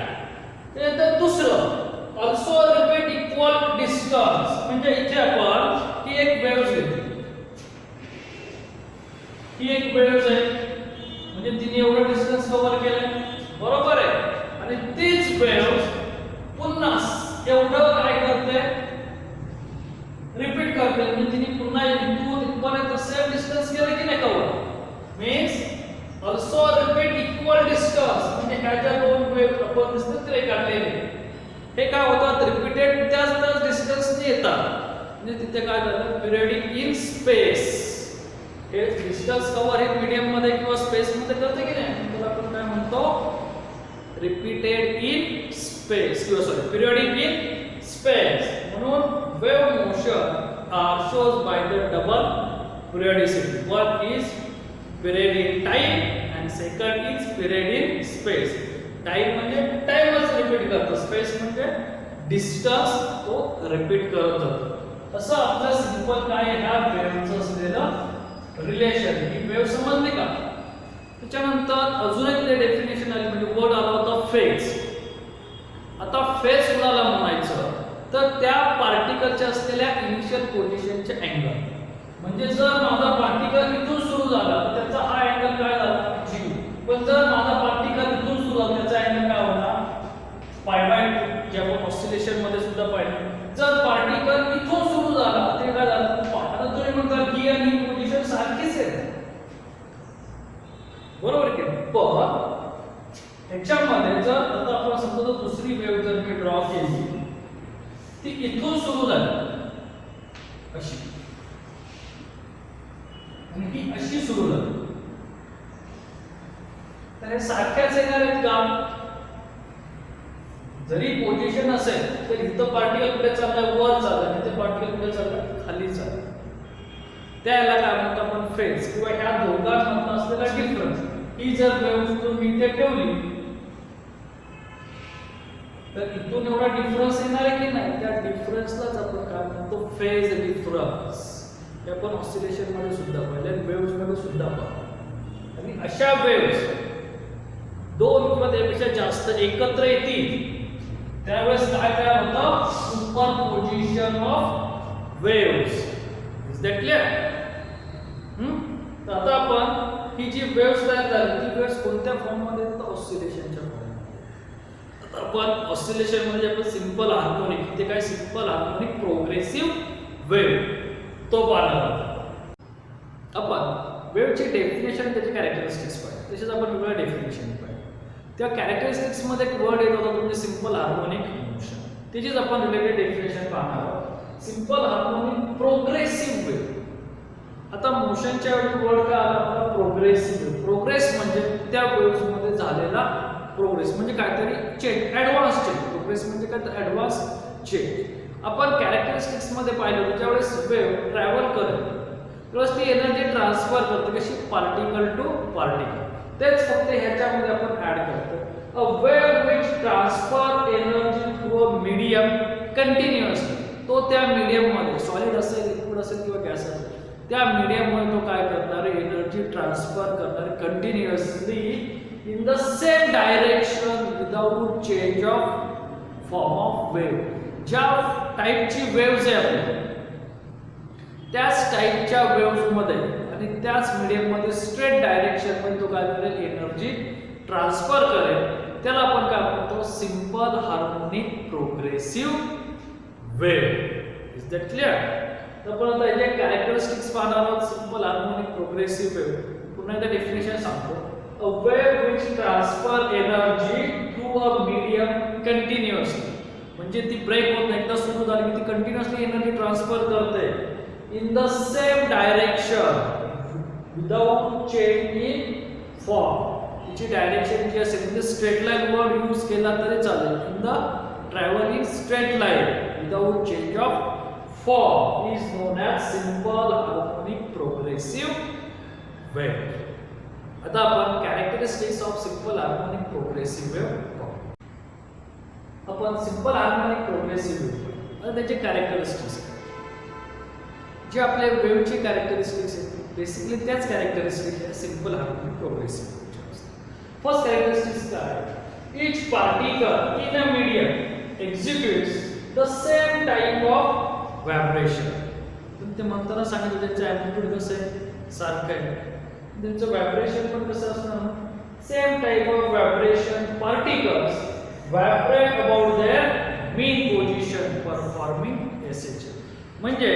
त्यानंतर दुसरं ऑल्सो रिपीट इक्वल डिस्टन्स. म्हणजे इथे आपण ही एक वेव्ह घेतली, ही एक वेव्ह आहे, म्हणजे तिने एवढं डिस्टन्स कव्हर केलंय, बरोबर आहे. आणि तीच वेव्ह पुन्हा एवढं काय करते? रिपीट करते. म्हणजे तिने पुन्हा इथून इथपर्यंत सेम डिस्टन्स केलं की नाही cover? Means also repeat equal distance. म्हणजे ह्या ज्या दोन वेव्ह आपण दिसतात ते काढलेले, हे काय होतात? रिपीटेड त्याच डिस्टन्सने येतात. म्हणजे तिथे काय झालं? Periodic in space. हे डिस्टन्स कव्हर हे मीडियम मध्ये किंवा स्पेस मध्ये करते की नाही? त्याला आपण काय म्हणतो, रिपीटेड इन स्पेस किंवा सॉरी पिरियडिक इन स्पेस. म्हणून wave motion are shows by the double periodicity. One is period in time and second is period in space. Time म्हणजे टाइमच रिपीट करतो, स्पेस म्हणजे डिस्टन्स तो रिपीट करत जातो. असं आपलं सिंपल काय ह्या वेव्हचं असलेलं रिलेशन. ही वेव्ह समजली का? त्याच्यानंतर अजून एक डेफिनेशन आली म्हणजे वर्ड आला होता फेज. आता फेज कुणाला म्हणायचं तर त्या पार्टिकलच्या असलेल्या इनिशियल पोझिशनचे अँगल. म्हणजे जर माझा पार्टिकल इथून सुरू झाला तर त्याचा हा अँगल काय झाला g. पण जर माझा पार्टिकल इथून सुरू झाला त्याचा अँगल काय होणार π/2, जे आपण ऑसिलेशन मध्ये सुद्धा पाहिलं. जर पार्टिकल इथून सुरू झाला ते काय झालं, आता तुम्ही म्हणता की आणि पोझिशन सारखीच आहे, बरोबर की. पण ह्याच्यामध्ये जर आता आपण समजा दुसरी वेव्ह जर मी ड्रॉ केली, ती इथून सुरू झाली अशी आणि ही अशी सुरू झाली, तर हे सारख्याच येणार आहेत का? जरी पोझिशन असेल तर इथं पार्टिकल कुठे चाललाय, वर चाललाय, इथे पार्टिकल कुठे चाललाय, खाली चाललाय. त्याला काय म्हणतो आपण फेज किंवा ह्या दोघांमध्ये असलेला डिफरन्स. ही जर वेव्ह तुम्ही इथे ठेवली तर इथून एवढा डिफरन्स येणार आहे की नाही, त्या डिफरन्सलाच आपण काय म्हणतो फेज डिफरन्स. हे आपण ऑसिलेशन मध्ये सुद्धा पाहिले, वेव्हज मध्ये सुद्धा पाहिलं. आणि अशा वेव्हज दोन किंवा त्यापेक्षा जास्त एकत्र येतील त्यावेळेस काय काय होतं, superposition of waves. Is that clear? तर आता आपण ही जी वेव्हज तयार झाली ती वेव्हज कोणत्या फॉर्म मध्ये येतात, ऑसिलेशनच्या फॉर्म मध्ये. आता आपण ऑसिलेशन म्हणजे आपण सिंपल हार्मोनिक, ते काय सिंपल हार्मोनिक प्रोग्रेसिव्ह वेव्ह तो पाहणार आहोत. आपण वेव्हची डेफिनेशन त्याची कॅरेक्टरिस्टिक्स पाहिजे, तसेच आपण वेगवेगळ्या डेफिनेशन पाहिजे. त्या कॅरेक्टरिस्टिक्स मध्ये एक वर्ड येत होता म्हणजे सिंपल हार्मोनिक मोशन. त्याचीच आपण रिलेटेड डेफिनेशन पाहणार आहोत, सिंपल हार्मोनिक प्रोग्रेसिव्ह वेव्ह. आता मोशनच्या वेळी वर्ड काय आला आपला, प्रोग्रेसिव्ह. प्रोग्रेस म्हणजे त्या वेव्हज मध्ये झालेला प्रोग्रेस म्हणजे काहीतरी चेंज, ऍडव्हान्स चेंज. प्रोग्रेस म्हणजे काय, ऍडव्हान्स चेंज. आपण कॅरेक्टरिस्टिक्स मध्ये पाहिलं ज्यावेळेस वेव्ह ट्रॅव्हल करते त्यावेळेस ती एनर्जी ट्रान्सफर करते, कशी, पार्टिकल टू पार्टिकल. तेच फक्त ह्याच्यामध्ये आपण ऍड करतो. A wave which transfer energy through a medium continuously. तो त्या मीडियम मध्ये सॉलिड असेल, लिक्विड असेल किंवा गॅस असेल, त्या मीडियम मध्ये तो काय करणार आहे, एनर्जी ट्रान्सफर करणार आहे continuously in the same direction without change of form of wave. ज्या टाइपची वेव्हज आहे आपल्या त्याच टाइपच्या वेव्हज मध्ये आणि त्याच मीडियम मध्ये स्ट्रेट डायरेक्शन मध्ये तो काय करेल, एनर्जी ट्रान्सफर करेल. त्याला आपण काय म्हणतो, simple harmonic progressive wave. Is that clear? तर आपण आता याचे कॅरेक्टरिस्टिक्स पाहणार आहोत सिंपल हार्मोनिक प्रोग्रेसिव्ह वेव्ह. पुन्हा एकदा डेफिनेशन सांगतो. A wave which transfer energy through a medium continuously. म्हणजे ती ब्रेक होत नाही, एकदा सुरू झाली की ती कंटिन्युअसली एनर्जी ट्रान्सफर करते in the same direction without change in form. तिची डायरेक्शन जी असेल म्हणजे स्ट्रेट लाईन वर्ड यूज केला तरी चालेल. In the travelling straight line without change of form is non as simple harmonic progressive wave. आता आपण characteristics of simple harmonic progressive wave पाहू. आपण सिंपल हार्मोनिक प्रोग्रेसिव्ह वेव्ह आता त्याचे कॅरेक्टरिस्टिक्स जे आपल्या वेव्हची कॅरेक्टरिस्टिक्स आहेत बेसिकली त्याच कॅरेक्टरिस्टिक्स आहेत सिंपल हार्मोनिक प्रोग्रेसिव्ह वेव्हच्या असतात. फर्स्ट कॅरेक्टरिस्टिक्स काय, each particle in a medium executes the same type of vibration. तुम्ही ते म्हणताना सांगितलं त्यांचं अँप्लिट्यूड कसं आहे, सारखं आहे. त्यांचं व्हायब्रेशन पण कसं असणार, same type of vibration. Particles vibrate about their mean position performing essential. म्हणजे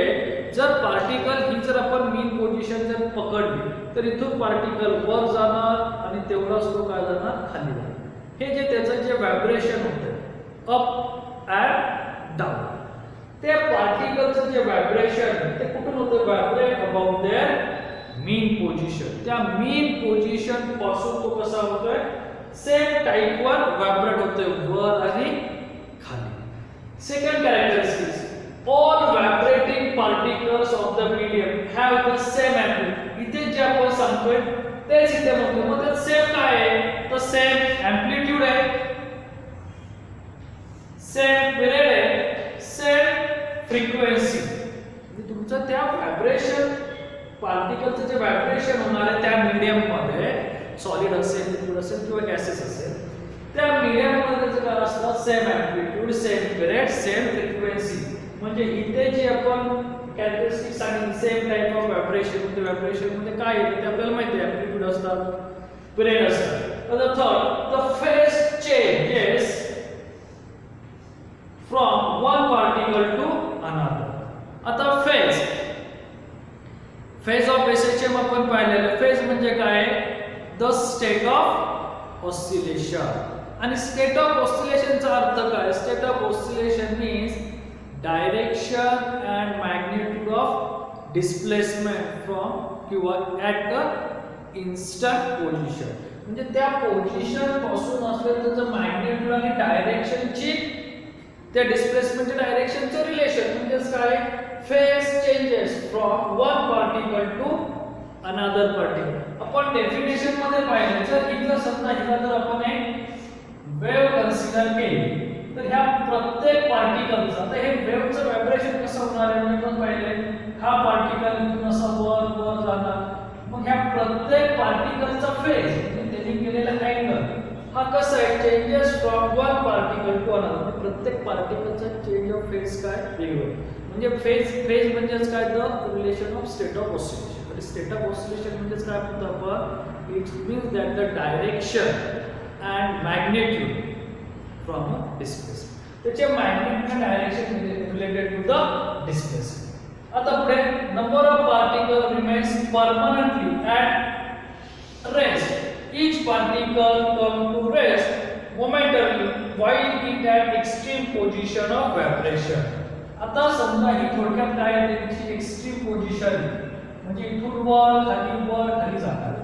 जर पार्टिकल ही जर आपण मीन पोझिशन जर पकडली तर इथून पार्टिकल वर जाणार आणि तेवढाच तो काय जाणार, खाली जाणार. हे जे त्याचं जे व्हायब्रेशन होतं अप अँड डाऊन, ते पार्टिकलचं जे व्हायब्रेशन ते कुठून होतं, vibrate about their mean position. त्या मीन पोझिशन पासून तो कसा होतोय, सेम टाइप वर व्हायब्रेट होतोय, वर आणि खाली. Second characteristics, all vibrating particles of the medium have the same amplitude. इथे जे आपण सांगतोय तेच इथे म्हणतो. मग ते सेम काय आहे, तर सेम एम्प्लिट्यूड आहे, सेम पिरियड आहे, सेम फ्रिक्वेन्सी. म्हणजे तुमचं त्या व्हायब्रेशन पार्टिकलचं जे व्हायब्रेशन होणार आहे त्या मीडियम मध्ये, सॉलिड असेल, लिक्विड असेल किंवा गॅसेस असेल, त्या मीडियम मध्ये त्याचं काय असतं, same amplitude, same period, same frequency. म्हणजे इथे जे आपण कॅरेक्टरिस्टिक्स सांगितले, सेम टाइप ऑफ व्हायब्रेशन, म्हणजे व्हायब्रेशन मध्ये काय येते ते आपल्याला माहिती आहे, एम्प्लिट्यूड असतात, पिरियड असतात. The third, the phase changes from one particle to another. आता फेज ऑफ एसएचएम आपण पाहिलेलं. फेज म्हणजे काय, द स्टेट ऑफ ऑसिलेशन. आणि स्टेट ऑफ ऑसिलेशनचा अर्थ काय, state of oscillation means direction and magnitude of displacement from किंवा ॲट द इन्स्टंट पोझिशन. म्हणजे त्या पोझिशन पासून असलेलं त्याचं मॅग्निट्यूड आणि डायरेक्शनची, त्या डिस्प्लेसमेंटच्या डायरेक्शनचं रिलेशन. म्हणजेच काय, phase changes from one particle to another particle. आपण डेफिनेशन मध्ये पाहिलं, जर इथं समजा हिला जर आपण एक वेव्ह कन्सिडर केली, तर ह्या प्रत्येक पार्टिकलचा, आता हे वेव्हचं व्हायब्रेशन कसं होणार आहे म्हणजे आपण पाहिले, हा पार्टिकल इथून असा वर वर जाणार. मग ह्या प्रत्येक पार्टिकलचा फेज म्हणजे त्यांनी केलेला अँगल हा कसा आहे, changes from one particle to another. म्हणजे प्रत्येक पार्टिकलचा चेंज ऑफ फेज काय वेगळं. म्हणजे फेज म्हणजेच काय, the relation of state of oscillation. आणि स्टेट ऑफ ऑसिलेशन म्हणजेच काय म्हणतो आपण, it means that the direction and magnitude from a displacement. त्याचे magnetic direction related to the displacement. आता पुढे, number of particle remains permanently at rest. Each particle come to rest momentarily while it at extreme position of vibration. आता समजा ही थोडक्यात काय आहे, त्याची extreme position म्हणजे इथून वर खाली जाणार.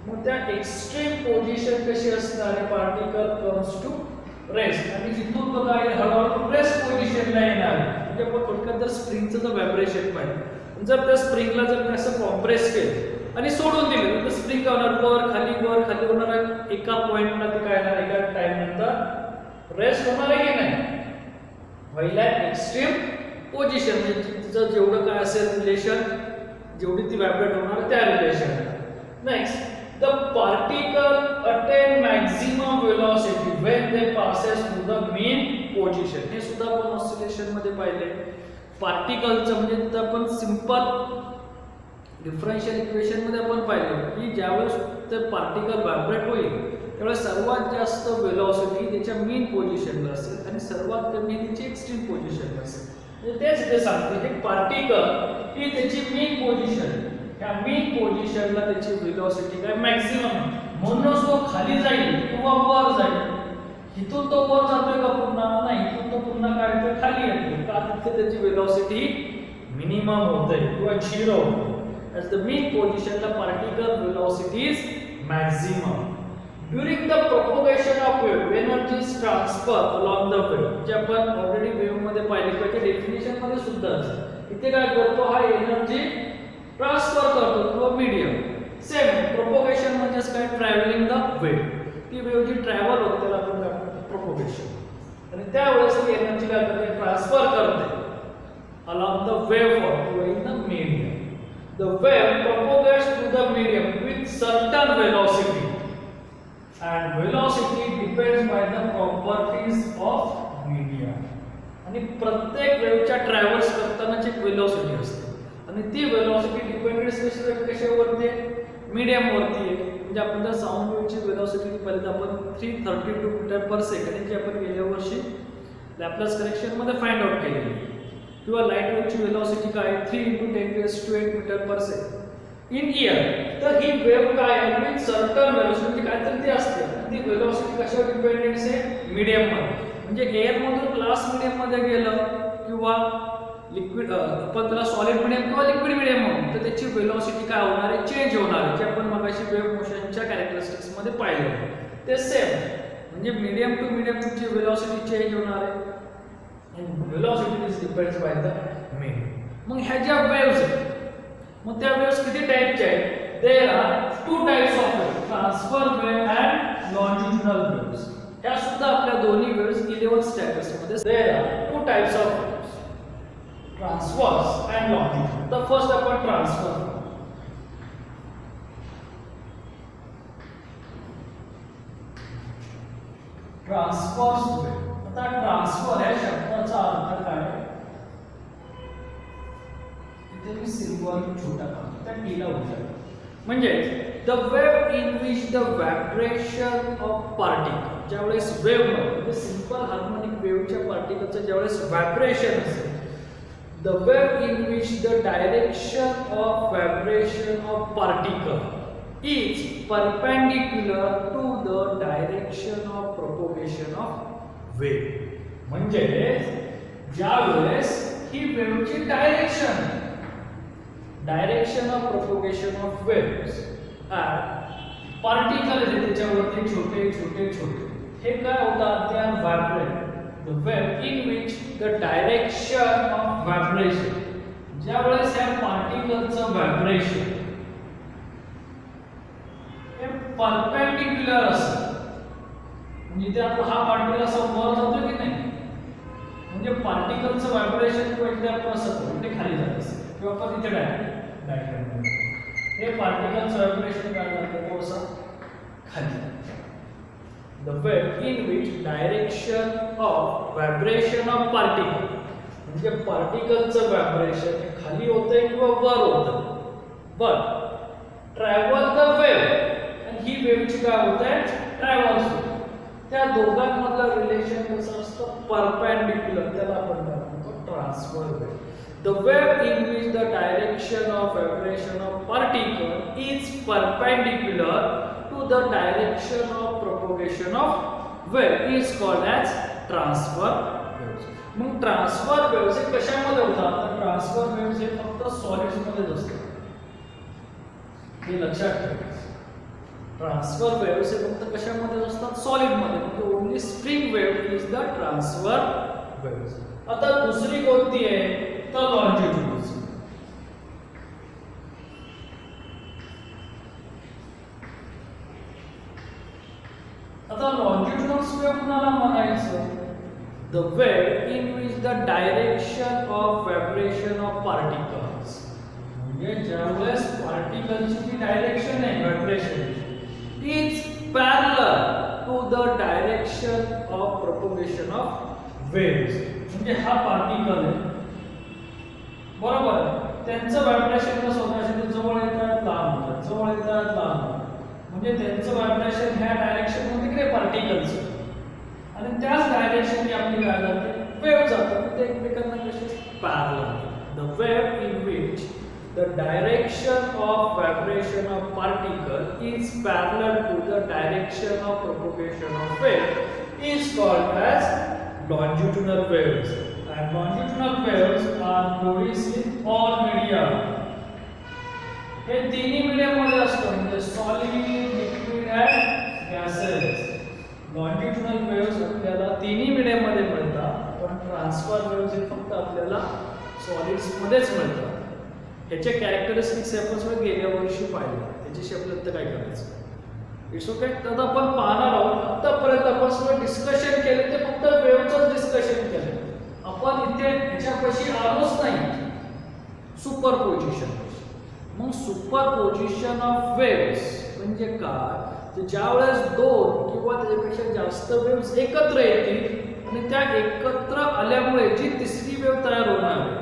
मग त्या एक्स्ट्रीम पोझिशन कशी असणार, पार्टिकल कम्स टू रेस्ट आणि तिथून बघा हळूहळू रेस्ट पोझिशनला येणार. म्हणजे आपण थोडक्यात जर स्प्रिंगचं जर व्हायब्रेशन पाहिजे, जर त्या स्प्रिंगला जर असं कॉम्प्रेस केलं आणि सोडून दिलं तर स्प्रिंग होणार वर खाली होणार. एका पॉइंटला ते काय होणार, एका टाइम नंतर रेस्ट होणार आहे की नाही, पहिल्या एक्स्ट्रीम पोझिशन. म्हणजे तिचं जेवढं काय असेल रिलेशन, जेवढी ती व्हायब्रेट होणार त्या relation. Next, the particle attain maximum velocity when they passes through the mean position. हे सुद्धा आपण ऑसिलेशन मध्ये पाहिले. पार्टिकलचं म्हणजे आपण सिंपल डिफरन्शियल इक्वेशन मध्ये आपण पाहिलं की ज्यावेळेस ते पार्टिकल व्हायब्रेट होईल त्यावेळेस सर्वात जास्त वेलोसिटी त्याच्या मीन पोझिशनला असेल आणि सर्वात कमी त्याची एक्स्ट्रीम पोझिशनला असेल. म्हणजे तेच ते सांगते, हे पार्टिकल ही त्याची मीन पोझिशन, या मीन पोझिशनला त्याची वेलोसिटी काय मॅक्सिमम, म्हणूनच तो खाली जाईल किंवा वर जाईल. इथून तो वर जातोय का पुन्हा, नाही, इथून तो पुन्हा काय होतोय खाली येतोय का, तिथे त्याची वेलोसिटी मिनिमम होते किंवा zero. as the mean position the particle velocity is maximum. During the propagation of wave energy is transferred along the wave. जे आपण ऑलरेडी वेव्ह मध्ये पाहिले पाहिजे, डेफिनेशन मध्ये सुद्धा इथे काय करतो, हा एनर्जी ट्रान्सफर करतो किंवा मीडियम. सेम प्रोपगेशन म्हणजे काय, ट्रॅव्हलिंग द वेव्ह. ती वेव्ह जी ट्रॅव्हल होते त्याला आपण काय म्हणतो प्रोपगेशन. आणि त्यावेळेस ती एनर्जी काय करते, ट्रान्सफर करते along the waveform किंवा in the medium. The wave propagates through the medium with certain velocity, and velocity depends by the properties of medium. आणि प्रत्येक वेव्हच्या ट्रॅव्हल्स करतानाची एक वेलोसिटी असते आणि ती वेलोसिटी डिपेंडेंस कशावरती आहे, मीडियम वरती आहे. म्हणजे आपण जर साऊंड वेव्हची वेलोसिटी पाहिली तर आपण 332 मीटर पर सेकंड जी आपण गेल्या वर्षी लॅप्लास करेक्शन मध्ये फाइंड आउट केलेली. किंवा लाईट वेव्हची वेलोसिटी काय आहे, 3 × 10⁸ metre per second in year. तर ही वेव्ह काय आहे, विथ सर्टन वेलोसिटी काहीतरी ती असते. ती वेलोसिटी कशावर डिपेंडेंट आहे, मीडियम मध्ये. म्हणजे एअर मधून ग्लास मीडियम मध्ये गेलं किंवा लिक्विड आपण त्याला सॉलिड मिडियम किंवा लिक्विड मिडियम म्हणू, तर त्याची वेलोसिटी काय होणार आहे, चेंज होणार आहे, जे आपण मगाशी वेव्ह मोशनच्या कॅरेक्टरिस्टिक्स मध्ये पाहिलं ते सेम. म्हणजे मीडियम टू मीडियम तुमची वेलोसिटी चेंज होणार आहे. Velocity is depends by the medium. मग ह्या ज्या वेव्हज आहेत, मग त्या वेव्हज किती टाइपच्या आहेत? There are two types of wave, transfer wave and longitudinal waves. ह्या सुद्धा आपल्या दोन्ही वेव्हज 11th स्टँडर्ड मध्ये. There are two types of waves, transverse and longitudinal. तर फर्स्ट आपण ट्रान्सफर. Transverse wave. आता ट्रान्सफर या शब्दाचा अर्थ काय? इथे मी सिंबल छोटा करतो, त्या टीला उचलतो. म्हणजे the wave in which the vibration of particle, ज्यावेळेस वेव्ह म्हणजे सिंपल हार्मोनिक वेव्हच्या पार्टिकलचं ज्यावेळेस व्हायब्रेशन असेल, the wave in which the direction of vibration of particle is perpendicular to the direction of propagation of wave. म्हणजे ज्यावेळेस ही वेव्हची direction of propagation of waves and particle त्याच्यावरती छोटे छोटे छोटे, हे काय होतात? ते are vibrate. The wave in which the direction of vibration, ज्यावेळेस या पार्टिकलचं व्हायब्रेशन हे परपेंडिक्युलर असतं, म्हणजे ते आता हा पार्टिकल असा वर जातो की नाही, म्हणजे पार्टिकलचं व्हायब्रेशन किंवा इथे आपण असं ते खाली जात असतं किंवा आपण इथे डायग्राम हे पार्टिकलचं व्हायब्रेशन काय करतं, तो असा खाली. The wave in which direction of vibration of particle, म्हणजे पार्टिकलचं व्हायब्रेशन हे खाली होतंय किंवा वर होतं, बट ट्रॅव्हल द वेव्ह, आणि ही वेव्हची काय होतंय, ट्रॅव्हल्स होते. त्या दोघांमधलं रिलेशन कसं असतं, परपेंडिक्युलर. त्याला आपण काय म्हणतो, transfer wave. The wave in which the direction of vibration of particle is perpendicular to the direction of propagation of wave is called as transfer waves. मग ट्रान्सफर वेव्स हे कशामध्ये होतात? तर ट्रान्सफर वेव्स हे फक्त सॉलिड्स मध्येच असतात, हे लक्षात ठेवा. ट्रान्सफर वेव्स हे फक्त कशामध्ये असतात? सॉलिड मध्ये. म्हणजे only spring wave is the transfer waves. आता दुसरी कोणती आहे? तर लॉन्जिट्युडिनल. आता लॉन्जिट्युडिनल वेव्ह कुणाला म्हणायचं? The wave in which the direction of vibration of particles, म्हणजे ज्यावेळेस पार्टिकलची जी डायरेक्शन आहे vibration is parallel to the direction of propagation of waves. म्हणजे हा पार्टिकल आहे, बरोबर, त्यांचं व्हायब्रेशन कसं होतं, असे जवळ येतात लांब होतात, जवळ येतात लांब होतात, म्हणजे त्यांचं व्हायब्रेशन ह्या डायरेक्शन मध्ये तिकडे पार्टिकलचं, आणि त्याच डायरेक्शनने आपली काय जाते, वेव्ह जातात. ते एकमेकांना कसे parallel. The wave in which the direction of vibration of particle is parallel to the direction of propagation of wave is called as longitudinal waves. And longitudinal waves are produced in all media. हे तिन्ही medium मध्ये असतं, म्हणजे solid, liquid and gases. Longitudinal waves आपल्याला तिन्ही medium मध्ये मिळतात, पण ट्रान्सफर वेव्स हे फक्त आपल्याला सॉलिड्स मध्येच मिळतात. ह्याचे कॅरेक्टरिस्टिक्स आपण सगळं गेल्या वर्षी पाहिले, त्याच्याशी आपल्याला काय करायचं. It's okay. तर आपण पाहणार आहोत. आतापर्यंत आपण सगळं डिस्कशन केले ते फक्त वेव्हचंच डिस्कशन केलं. आपण इथे याच्यापाशी आलोच नाही सुपरपोजिशन. मग सुपरपोजिशन ऑफ वेव्स म्हणजे काय? तर ज्यावेळेस दोन किंवा त्याच्यापेक्षा जास्त वेव्स एकत्र येतील आणि त्या एकत्र आल्यामुळे जी तिसरी वेव्ह तयार होणार आहे,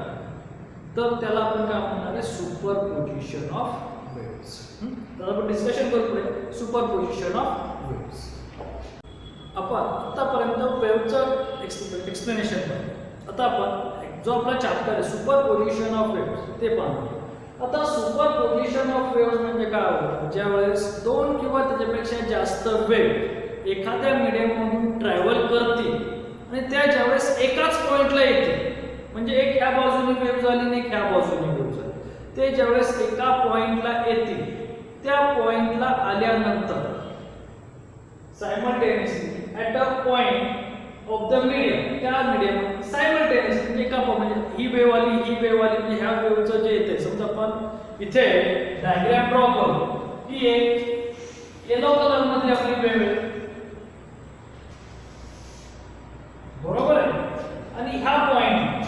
तर त्याला आपण काय म्हणणार आहे, सुपरपोजिशन ऑफ वेव्स. तर आपण डिस्कशन करू सुपरपोजिशन ऑफ वेव्स. आपण आतापर्यंत वेव्हचं एक्सप्लेनेशन पाहिलं. आता आपण जो आपला चॅप्टर आहे सुपरपोजिशन ऑफ वेव्स ते पाहू. आता सुपरपोजिशन ऑफ वेव्स म्हणजे काय होतं? ज्यावेळेस दोन किंवा त्याच्यापेक्षा जास्त वेव्ह एखाद्या मीडियम मधून ट्रॅव्हल करतील आणि त्या ज्यावेळेस एकाच पॉइंटला येतील म्हणजे एक ह्या बाजूने वेव्ह झाली आणि एक ह्या बाजूने वेव्ह झाली. ते ज्यावेळेस एका पॉइंटला येतील त्या पॉइंटला आल्यानंतर simultaneously at a point of the medium, त्या मीडियम सायमल्टेनियसली म्हणजे एका म्हणजे ही वेव्ह आली म्हणजे ह्या वेव्हचं जे येते, समजा आपण इथे डायग्राम ड्रॉ करू. ही एक येलो कलर मधली आपली वेव्ह आहे, बरोबर आहे. आणि ह्या पॉइंट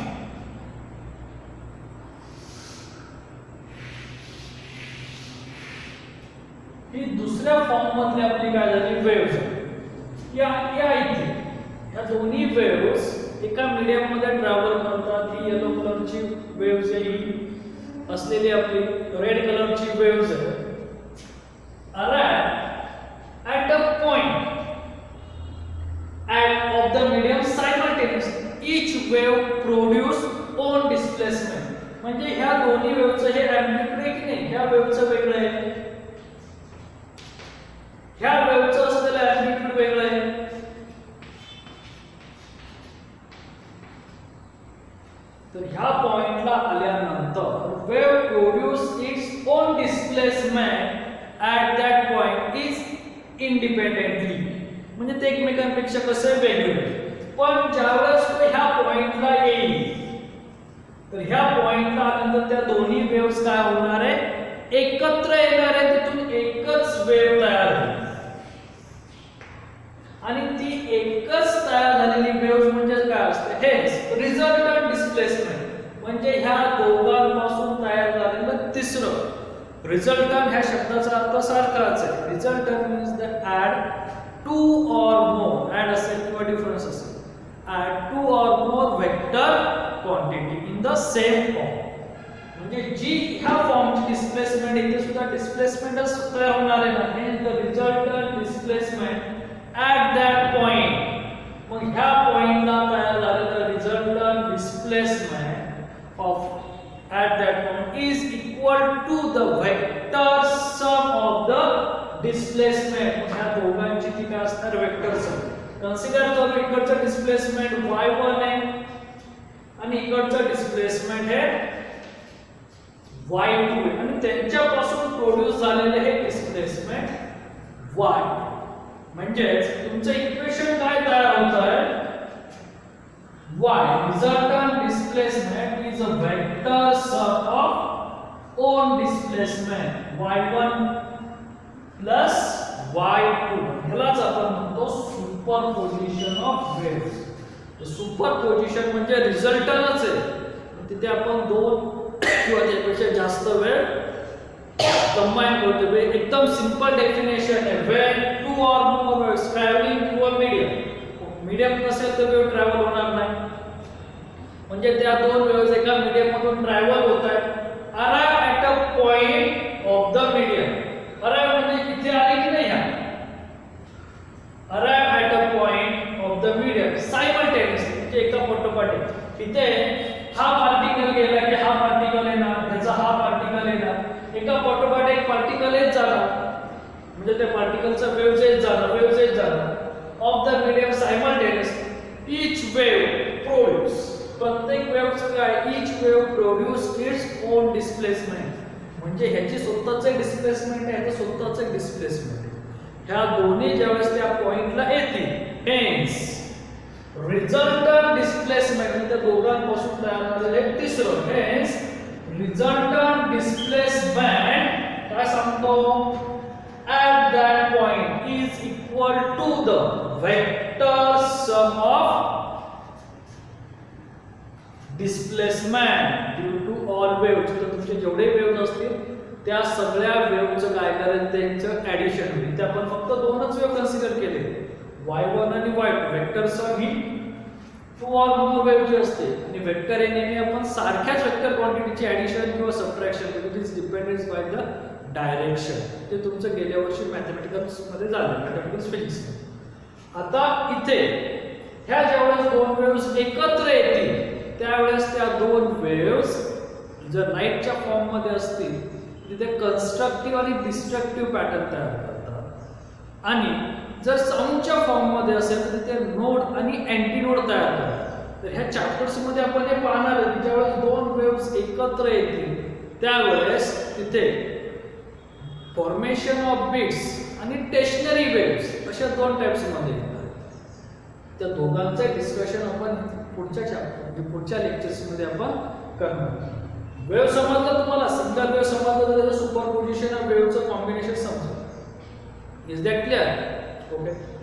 ही दुसऱ्या फॉर्म मधली आपली काय झाली वेव्ह. या इथे ह्या दोन्ही वेव्हज एका मीडियम मध्ये ट्रॅव्हल करतात. ही येलो कलरची वेव्हज आहे, ही असलेली आपली रेड कलरची वेव्हज आहे. arrive at a point of the medium simultaneously. Each wave produce own displacement. म्हणजे ह्या दोन्ही वेव्हचं हे एम्प्लिट्यूड आहे की नाही, ह्या वेव्हचं वेगळं आहे, ह्या वेव्हचं असलेलं एम्प्लिट्यूड वेगळं आहे. तर ह्या पॉइंटला आल्यानंतर wave produce its own displacement at that point is independently. म्हणजे ते एकमेकांपेक्षा कसे वेगळे. पण ज्यावेळेस तो ह्या पॉइंटला येईल तर ह्या पॉइंटला आल्यानंतर त्या दोन्ही वेव्हज काय होणार आहे, एकत्र येणार आहे. तिथून एकच वेव्ह तयार होईल आणि ती एकच तयार झालेली वेव्ह म्हणजे काय असते, हेच रिझल्टंट डिस्प्लेसमेंट. म्हणजे ह्या दोघांपासून तयार झालेलं तिसरं रिझल्टंट. ह्या शब्दाचा अर्थ सारखाच आहे. Resultant means the add two or more, add असेल किंवा डिफरन्स असेल, add two or more vector quantity in the same form. म्हणजे जी ह्या फॉर्मची डिस्प्लेसमेंट इथे सुद्धा डिस्प्लेसमेंटच तयार होणार आहे ना, हे the resultant displacement at that point. मग ह्या पॉइंटला तयार झालेलं resultant displacement of at that point is equal to the vector sum of the displacement. ह्या दोघांची ती काय असणार, वेक्टर सम. कन्सिडर करू इकडचं डिस्प्लेसमेंट y1 आहे आणि इकडचं डिस्प्लेसमेंट हे y2 आहे आणि त्यांच्यापासून प्रोड्यूस झालेले हे डिस्प्लेसमेंट y. म्हणजे तुमचं इक्वेशन काय तयार होत आहे, y resultant displacement is a vector sum of own displacement y1 plus y2. ह्यालाच आपण म्हणतो सुपरपोजिशन ऑफ वेव्हज. सुपरपोजिशन म्हणजे रिझल्टंटच आहे. तिथे आपण दोन किंवा त्यापेक्षा जास्त वेळ कंबाईन करतो. एकदम सिंपल डेफिनेशन आहे. When to or more waves travelling through a medium नसेल तर वेव्ह ट्रॅव्हल होणार नाही. म्हणजे त्या दोन वेव्हज एका मीडियम मधून ट्रॅव्हल होत आहेत. Arrive at a point of the medium. Arrive म्हणजे इथे आले की नाही, arrive at a point of the medium simultaneously म्हणजे एका पाठोपाठ. इथे हा पार्टिकल गेला की हा पार्टिकल येणार, त्याचा हा पार्टिकल येणार, एका पाठोपाठ एक पार्टिकल येत जाणार. म्हणजे त्या पार्टिकलचा वेव्हज येत जाणार of the medium simultaneously. Each wave produce, प्रत्येक वेव्हचं काय, each wave produce its own displacement. म्हणजे ह्याची स्वतःचं डिस्प्लेसमेंट आहे, ह्याचं स्वतःचं डिस्प्लेसमेंट आहे. ह्या दोन्ही ज्यावेळेस त्या पॉइंटला येतील, hence resultant displacement म्हणजे दोघांपासून तयार झालेले तिसरं, hence resultant displacement काय सांगतो, at that point is equal to the vector sum of displacement due to all waves. तर तुमचे जेवढे वेव्हज असतील त्या सगळ्या वेव्हचं काय करायचं, त्यांचं ऍडिशन होईल. ते आपण फक्त दोनच वेव्ह कन्सिडर केले, y1 आणि y2. वेक्टर सम ही टू ऑर मोर वेव्हची असते आणि वेक्टर हे नेहमी आपण सारख्याच वेक्टर क्वांटिटीची ऍडिशन किंवा subtraction, which is dependence by the direction. ते तुमचं गेल्या वर्षी मॅथमॅटिक्स मध्ये झालं, मॅथमॅटिक्स फिजिक्स. आता इथे ह्या ज्यावेळेस दोन वेव्हज एकत्र येतील त्यावेळेस त्या दोन वेव्हज जर लाईटच्या फॉर्म मध्ये असतील तिथे कन्स्ट्रक्टिव्ह आणि डिस्ट्रक्टिव्ह पॅटर्न तयार करतात आणि जर साऊंडच्या फॉर्म मध्ये असेल तर तिथे नोड आणि अँटीनोड तयार करतात. तर ह्या चॅप्टर्स मध्ये आपण हे पाहणार आहे की ज्यावेळेस दोन वेव्स एकत्र येतील त्यावेळेस तिथे फॉर्मेशन ऑफ बीट्स आणि टेशनरी वेव्स अशा दोन टाइप्स मध्ये येतात. त्या दोघांचं डिस्कशन आपण पुढच्या चॅप्टर म्हणजे पुढच्या लेक्चर्स मध्ये आपण करणार. वेव्ह समजलं तुम्हाला, सिंगल वेव्ह समजलं तर त्याचं सुपरपोजिशन ऑफ वेव्हचं कॉम्बिनेशन समजलं. Is that clear? ओके.